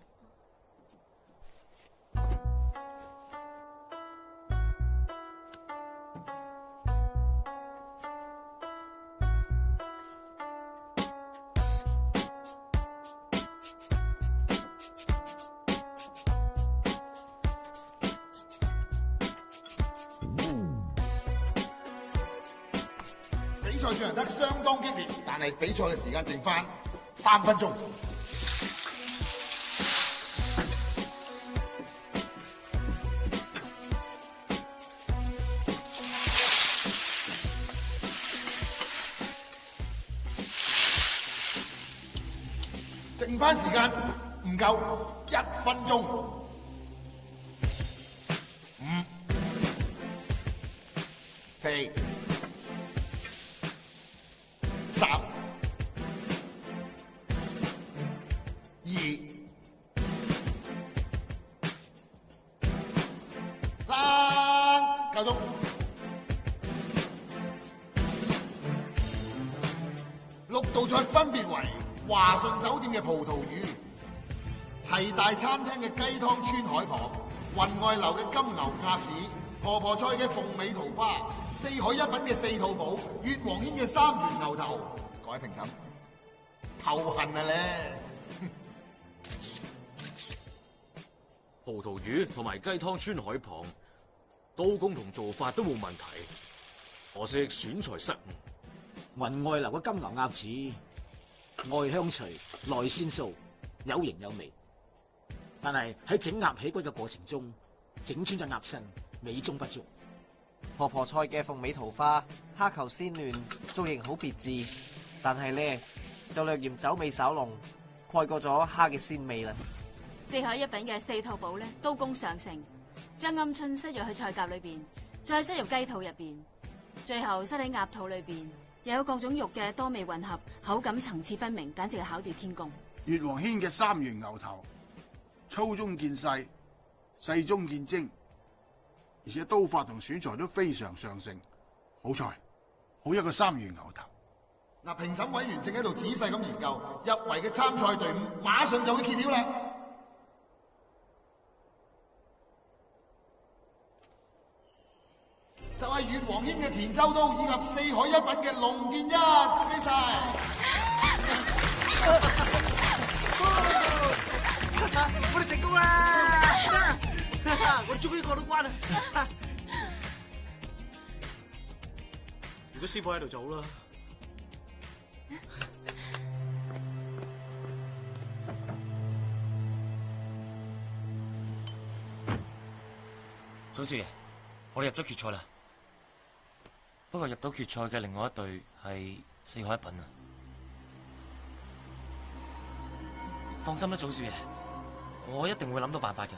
比賽進行得相當激烈，但係比賽嘅時間剩翻3分鐘。剩翻時間唔夠1分鐘。5、4、3、2、夠鐘。6道菜分別為華順酒店嘅葡萄魚、齊大餐廳嘅雞湯川海旁、雲外樓嘅金牛鴨子、婆婆菜嘅鳳尾桃花、四海一品嘅4套寶、越王軒嘅3元牛頭。各位評審，頭痕啊咧！葡萄魚同埋雞湯川海旁，刀工同做法都冇問題，可惜選材失誤。雲外樓嘅金牛鴨子，外香脆，內鮮酥，有型有味。但係喺整鴨起骨嘅過程中，整穿咗鴨身，美中不足。婆婆菜嘅鳳尾桃花，蝦球鮮嫩，造型好別致，但係呢，就略嫌酒味稍濃，蓋過咗蝦嘅鮮味啦。四海一品嘅4套寶咧，刀工上乘，將鵪鶉塞入去菜夾裏邊，再塞入雞肚入邊，最後塞喺鴨肚裏邊，又有各種肉嘅多味混合，口感層次分明，簡直係巧奪天工。越王軒嘅3元牛頭，粗中見細，細中見精，而且刀法同選材都非常上乘，好菜，好一個3元牛頭。嗱，評審委員正喺度仔細咁研究，入圍嘅參賽隊伍馬上就會揭曉啦。就係越王軒嘅田秋刀以及四海一品嘅龍建一，恭喜晒！我哋成功啦！我哋終於過到關啦！如果師傅喺度就好啦。祖師爺，我哋入咗決賽啦。不過入到決賽嘅另外一隊係四海一品啊！放心啦，祖師爺，我一定會諗到辦法嘅。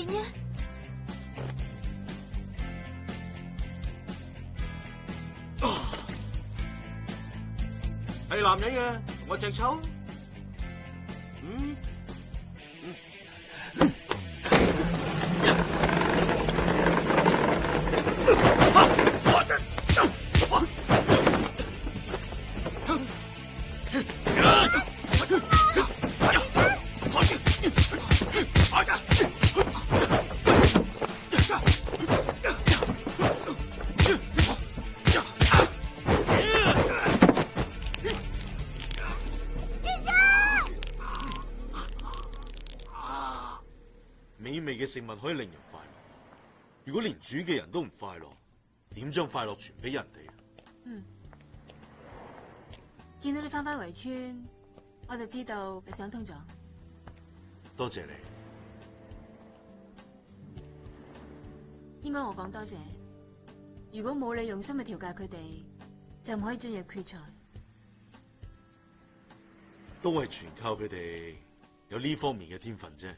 點呀？係男人嘅，同我隻抽。美味嘅食物可以令人快樂，如果連煮嘅人都唔快樂，點將快樂傳俾人哋啊？見到你翻返圍村，我就知道你想通咗。多謝你。應該我講多謝。如果冇你用心去調教佢哋，就唔可以進入決賽。都係全靠佢哋有呢方面嘅天分啫。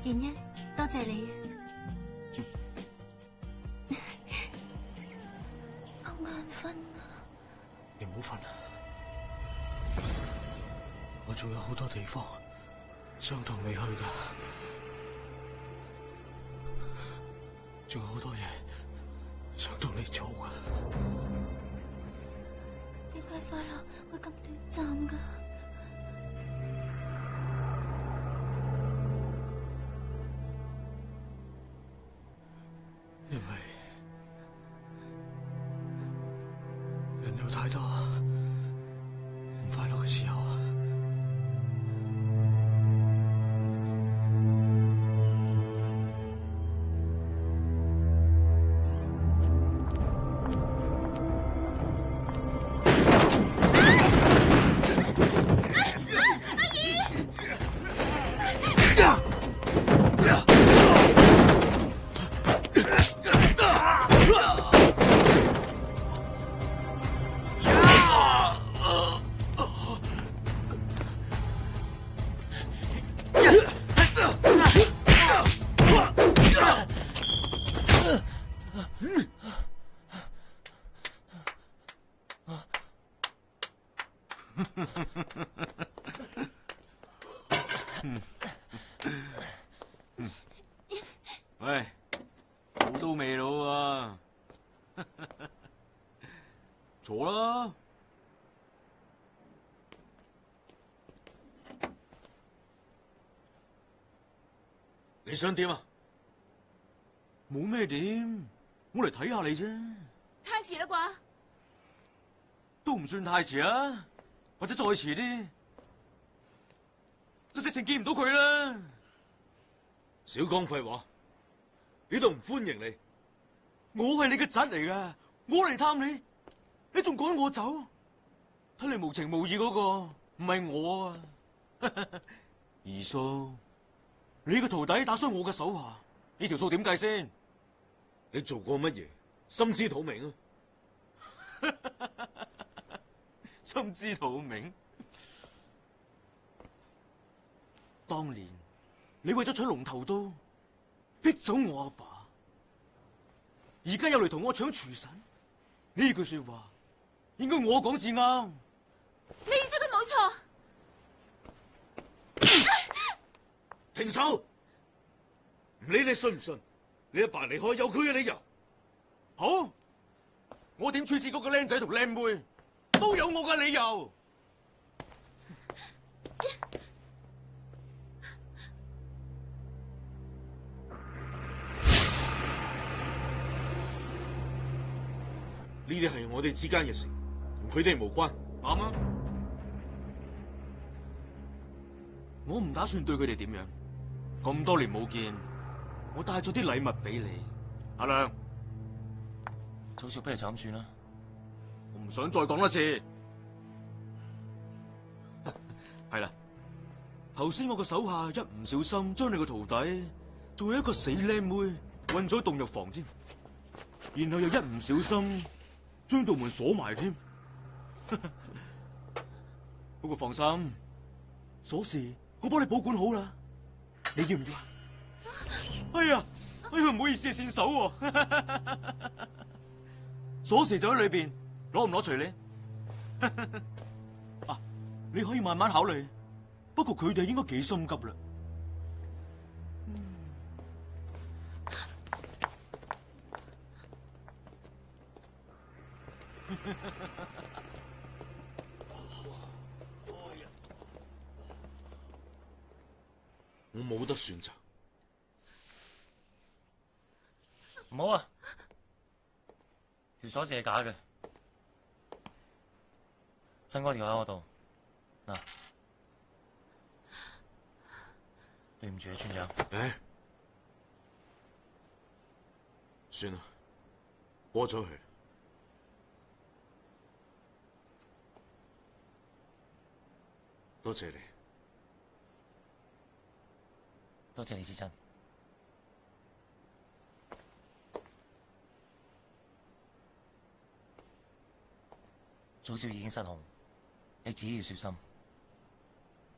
健一，多謝你。好眼瞓啊！你唔好瞓啊！我仲有好多地方想同你去噶，仲有好多嘢想同你做噶。點解快樂會咁短暫噶？因為人有太多唔快樂嘅時候啊！喂，好到未老啊？坐啦。你想點啊？冇咩點，我嚟睇下你啫。太遲啦啩？都唔算太遲啊，或者再遲啲，就直情見唔到佢啦。少講廢話，呢度唔歡迎你。我係你嘅侄嚟噶，我嚟探你，你仲趕我走？睇你無情無義嗰個唔係我啊！二叔，你個徒弟打傷我嘅手下，呢條數點計先？你做過乜嘢？心知肚明啊！心知肚明。當年你為咗搶龍頭刀，逼走我阿爸，而家又嚟同我搶廚神，呢句說話應該我講至啱。你意思佢冇錯？停手！唔理你信唔信，你阿爸離開有佢嘅理由。好，我點處置嗰個僆仔同僆妹，都有我嘅理由。呢啲係我哋之間嘅事，同佢哋無關。啱啊！我唔打算對佢哋點樣。咁多年冇見，我帶咗啲禮物俾你，阿亮。早少不如就咁算啦。我唔想再講多次。係啦，頭先我個手下一唔小心將你個徒弟，仲有一個死靚妹困咗凍藥房添，然後又一唔小心將道門鎖埋添。不過放心，鎖匙我幫你保管好啦，你要唔要啊？哎呀，唔好意思，線手喎。鎖匙就喺裏邊，攞唔攞隨你。啊，你可以慢慢考慮，不過佢哋應該幾心急啦。我冇得選擇。唔好啊！條鎖匙係假嘅，新嗰條喺我度。嗱，對唔住啊，村長。算啦，過咗去。多謝你。多謝你，之真。早少已經失控，你自己要小心，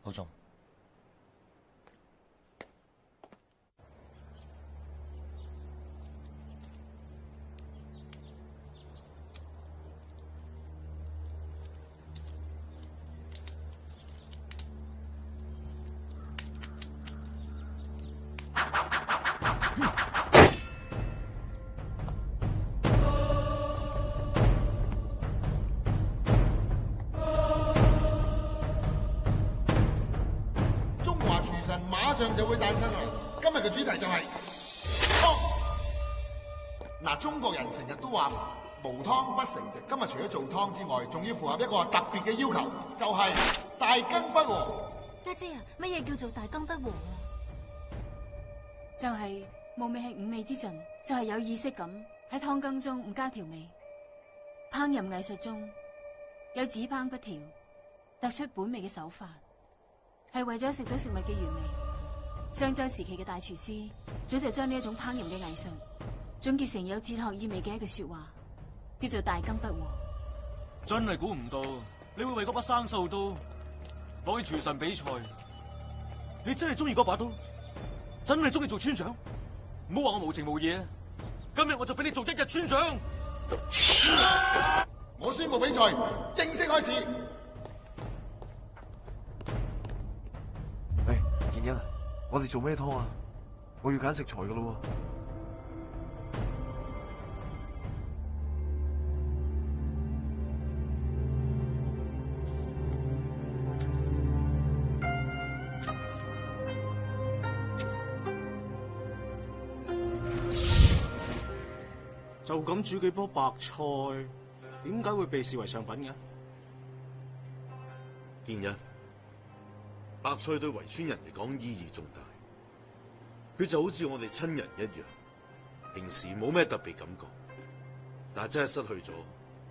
保重。馬上就會誕生啦！今日嘅主題就係湯。嗱，中國人成日都話無湯不成席。今日除咗做湯之外，仲要符合一個特別嘅要求，就係大羹不和。家姐啊，乜嘢叫做大羹不和啊？就係無味係五味之盡，就係有意識咁喺湯羹中唔加調味。烹飪藝術中有只烹不調，突出本味嘅手法，係為咗食到食物嘅原味。商周時期嘅大廚師早就將呢一種烹飪嘅藝術總結成有哲學意味嘅一句說話，叫做大羹不和。真係估唔到你會為嗰把生鏽刀攞去廚神比賽。你真係中意嗰把刀，真係中意做村長。唔好話我無情無義啊！今日我就俾你做一日村長。我宣布比賽正式開始。健一，我哋做咩湯啊？我要揀食材噶咯喎。就咁煮幾棵白菜，點解會被視為上品嘅？健一，白菜對圍村人嚟講意義重大，佢就好似我哋親人一樣，平時冇咩特別感覺，但係真係失去咗，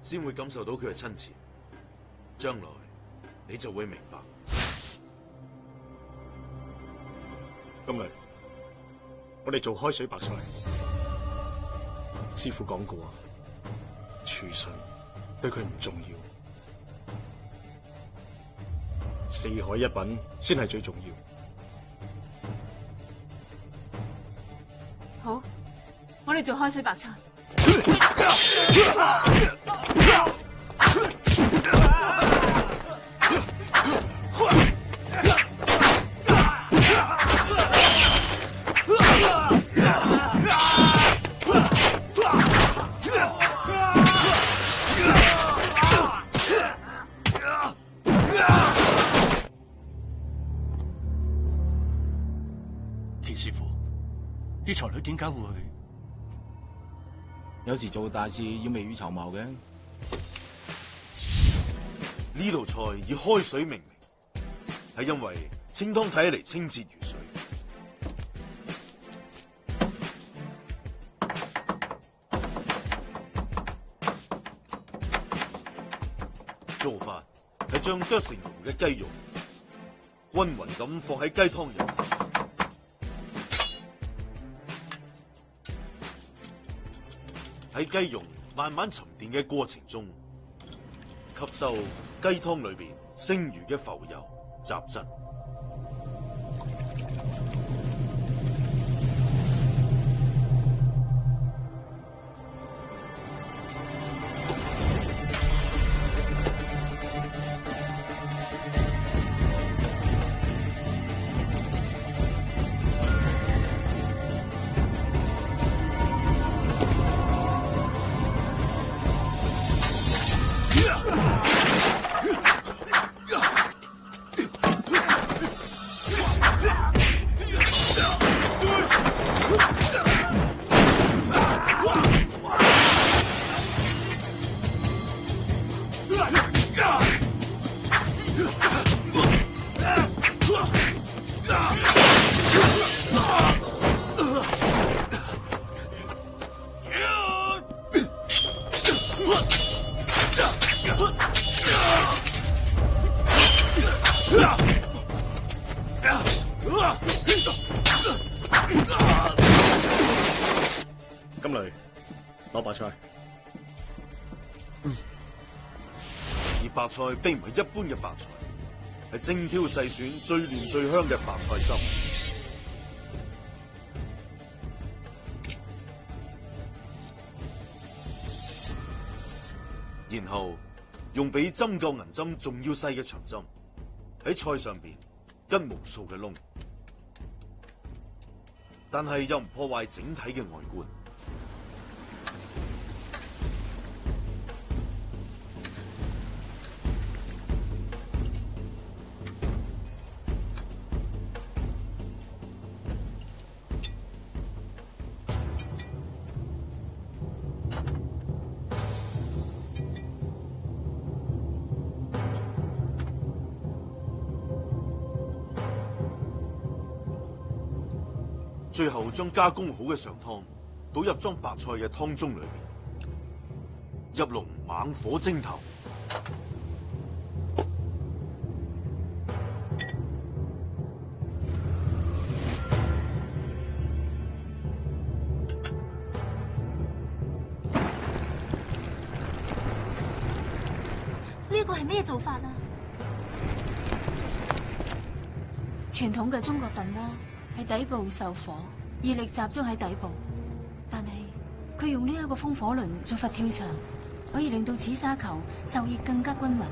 先會感受到佢嘅親切。將來你就會明白。今日我哋做開水白菜。師傅講過，廚神對佢唔重要，四海一品先係最重要。好，我哋做開水白菜。田師傅，啲材料點解會？有時做大事要未雨綢繆嘅。呢道菜以開水命名，係因為清湯睇起嚟清澈如水。做法係將剁成蓉嘅雞肉均勻咁放喺雞湯入面，喺雞蓉慢慢沉澱嘅過程中，吸收雞湯裏邊剩餘嘅浮油雜質。金雷，攞白菜。而白菜並唔係一般嘅白菜，係精挑細選最嫩最香嘅白菜心。然後用比針灸銀針仲要細嘅長針喺菜上邊吉無數嘅窿，但係又唔破壞整體嘅外觀。最後將加工好嘅上湯倒入裝白菜嘅湯盅裏邊，入籠猛火蒸頭。呢個係咩做法啊？傳統嘅中國燉鍋係底部受火，熱力集中喺底部，但係佢用呢一個風火輪做佛跳牆，可以令到紫砂球受熱更加均勻。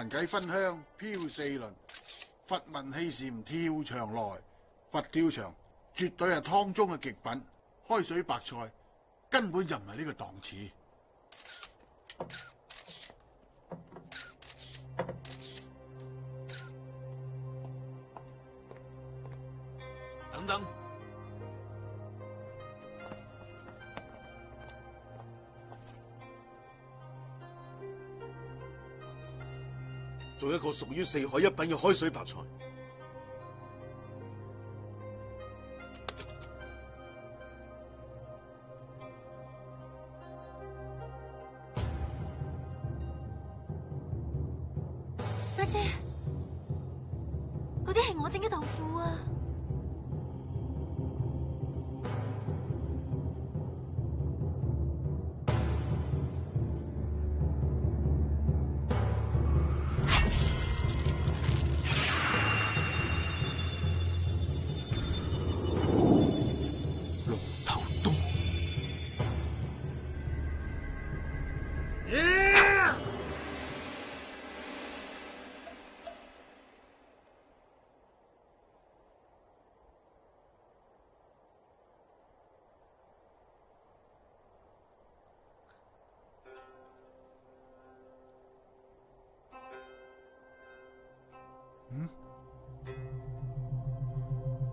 彈偈分香飄四輪，佛聞氣禪跳牆來。佛跳牆絕對係湯中嘅極品，開水白菜根本就唔係呢個檔次。等等，做一個屬於四海一品嘅開水白菜。家姐，嗰啲係我整嘅豆腐啊！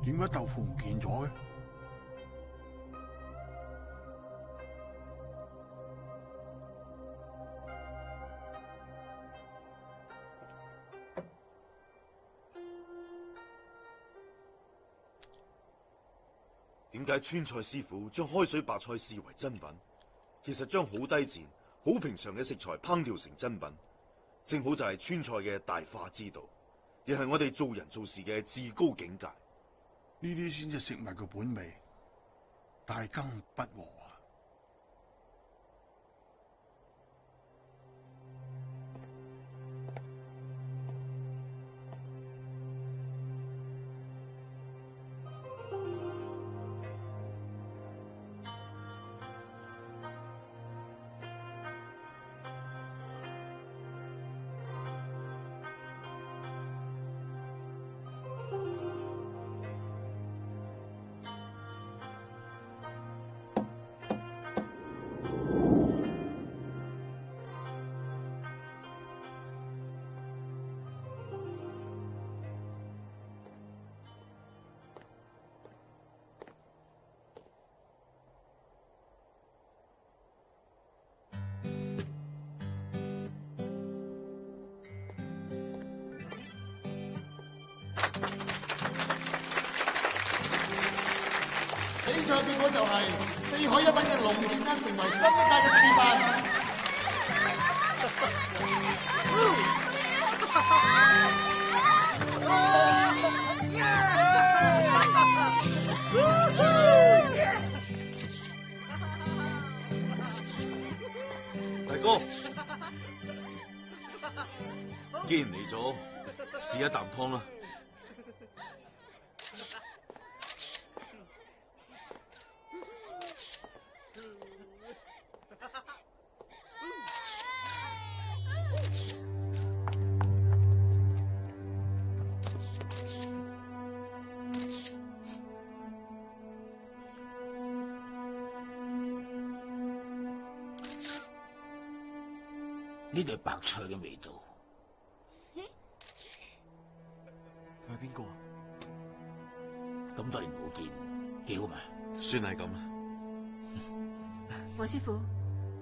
點解豆腐唔見咗嘅？點解川菜師傅將開水白菜視為珍品？其實將好低賤、好平常嘅食材烹調成珍品，正好就係川菜嘅大化之道，亦係我哋做人做事嘅至高境界。呢啲先至食物嘅本味，大羹不和啊！比賽結果就係四海一品嘅龍健啦，成為新一屆嘅廚神。大哥，既然嚟咗，試一啖湯啦。呢度係白菜嘅味道。佢係邊個啊？咁多年冇見，幾好嘛？算係咁啦。黃師傅，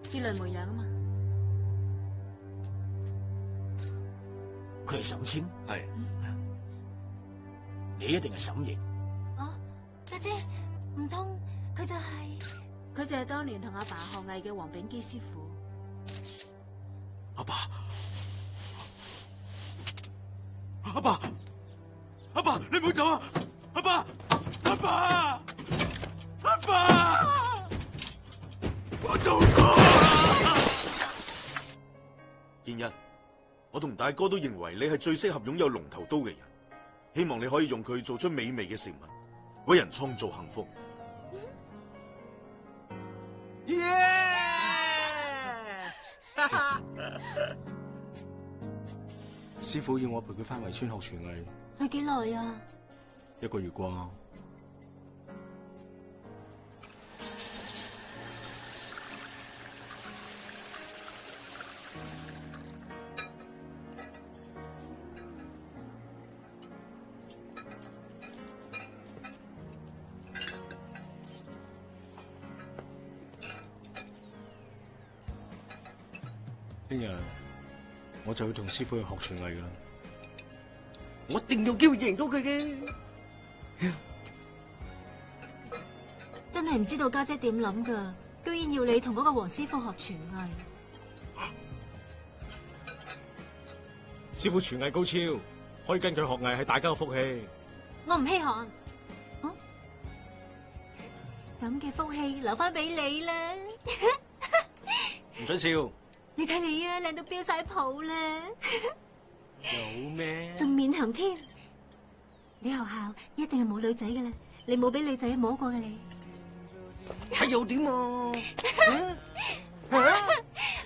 結論梅樣啊嘛。佢係沈清，係。你一定係沈瑩。哦，家姐，唔通佢就係？佢就係當年同阿爸學藝嘅黃炳基師傅。阿爸，阿爸，阿爸，你唔好走啊！阿爸，阿爸，阿爸，我做錯。建一，我同大哥都認為你係最適合擁有龍頭刀嘅人，希望你可以用佢做出美味嘅食物，為人創造幸福。師傅要我陪佢翻圍村學廚藝，去幾耐啊1個月啩。聽日我就要同師傅去學廚藝噶啦，我一定有機會贏到佢嘅。真係唔知道家姐點諗噶，居然要你同嗰個黃師傅學廚藝。師傅廚藝高超，可以跟佢學藝係大家嘅福氣。我唔稀罕，咁嘅福氣留翻俾你啦。唔准笑。你睇你啊，靚到飆晒泡啦！有咩？仲面紅添。你學校一定係冇女仔噶啦，你冇俾女仔摸過嘅你。睇又點啊？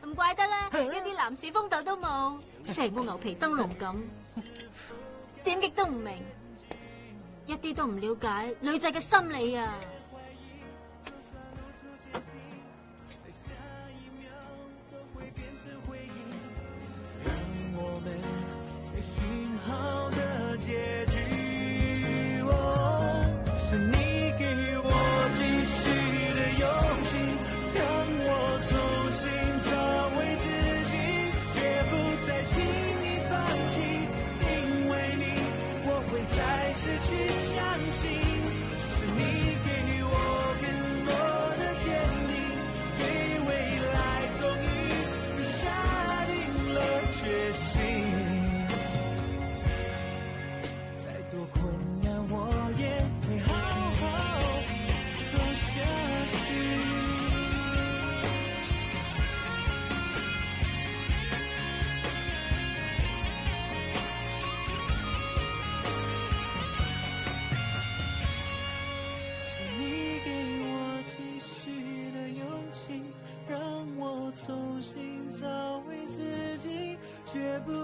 唔怪得啦，一啲男士風度都冇，成個牛皮燈籠咁，點極都唔明，一啲都唔了解女仔嘅心理啊！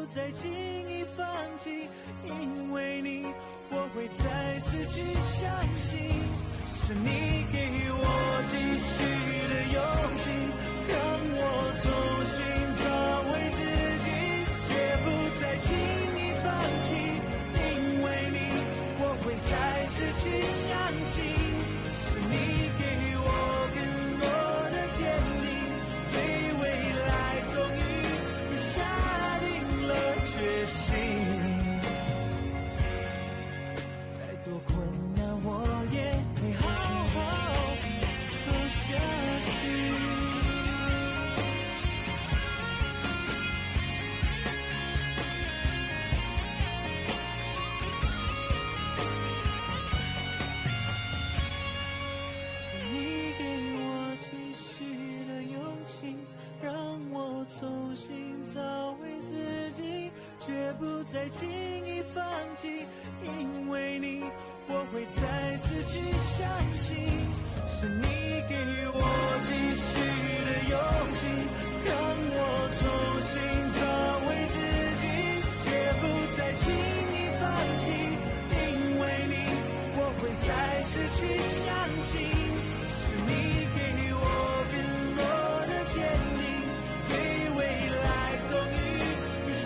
再轻易放弃，因为你，我会再次去相信，是你给我继续的勇气，让我重新找回自己，绝不再轻易放弃，因为你，我会再次去相信，是你给我更多的坚定，对未来终于下定了决心，再多困难我也会好好走下去。是你给我继续的勇气，让我重新找回自己，绝不再轻易放弃，因为你，我会再次去相信，是你给我继续的勇气，让我重新找回自己，绝不再轻易放弃，因为你，我会再次去相信，是你给我更多的坚定，对未来终于下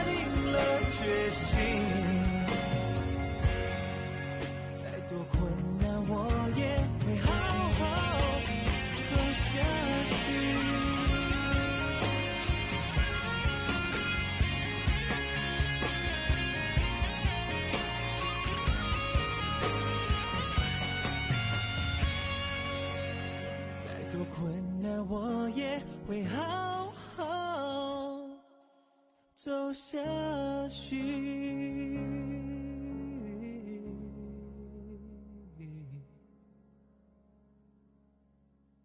定了决心，再多困难我也会好好走下去。再多困难我也会好好走下去。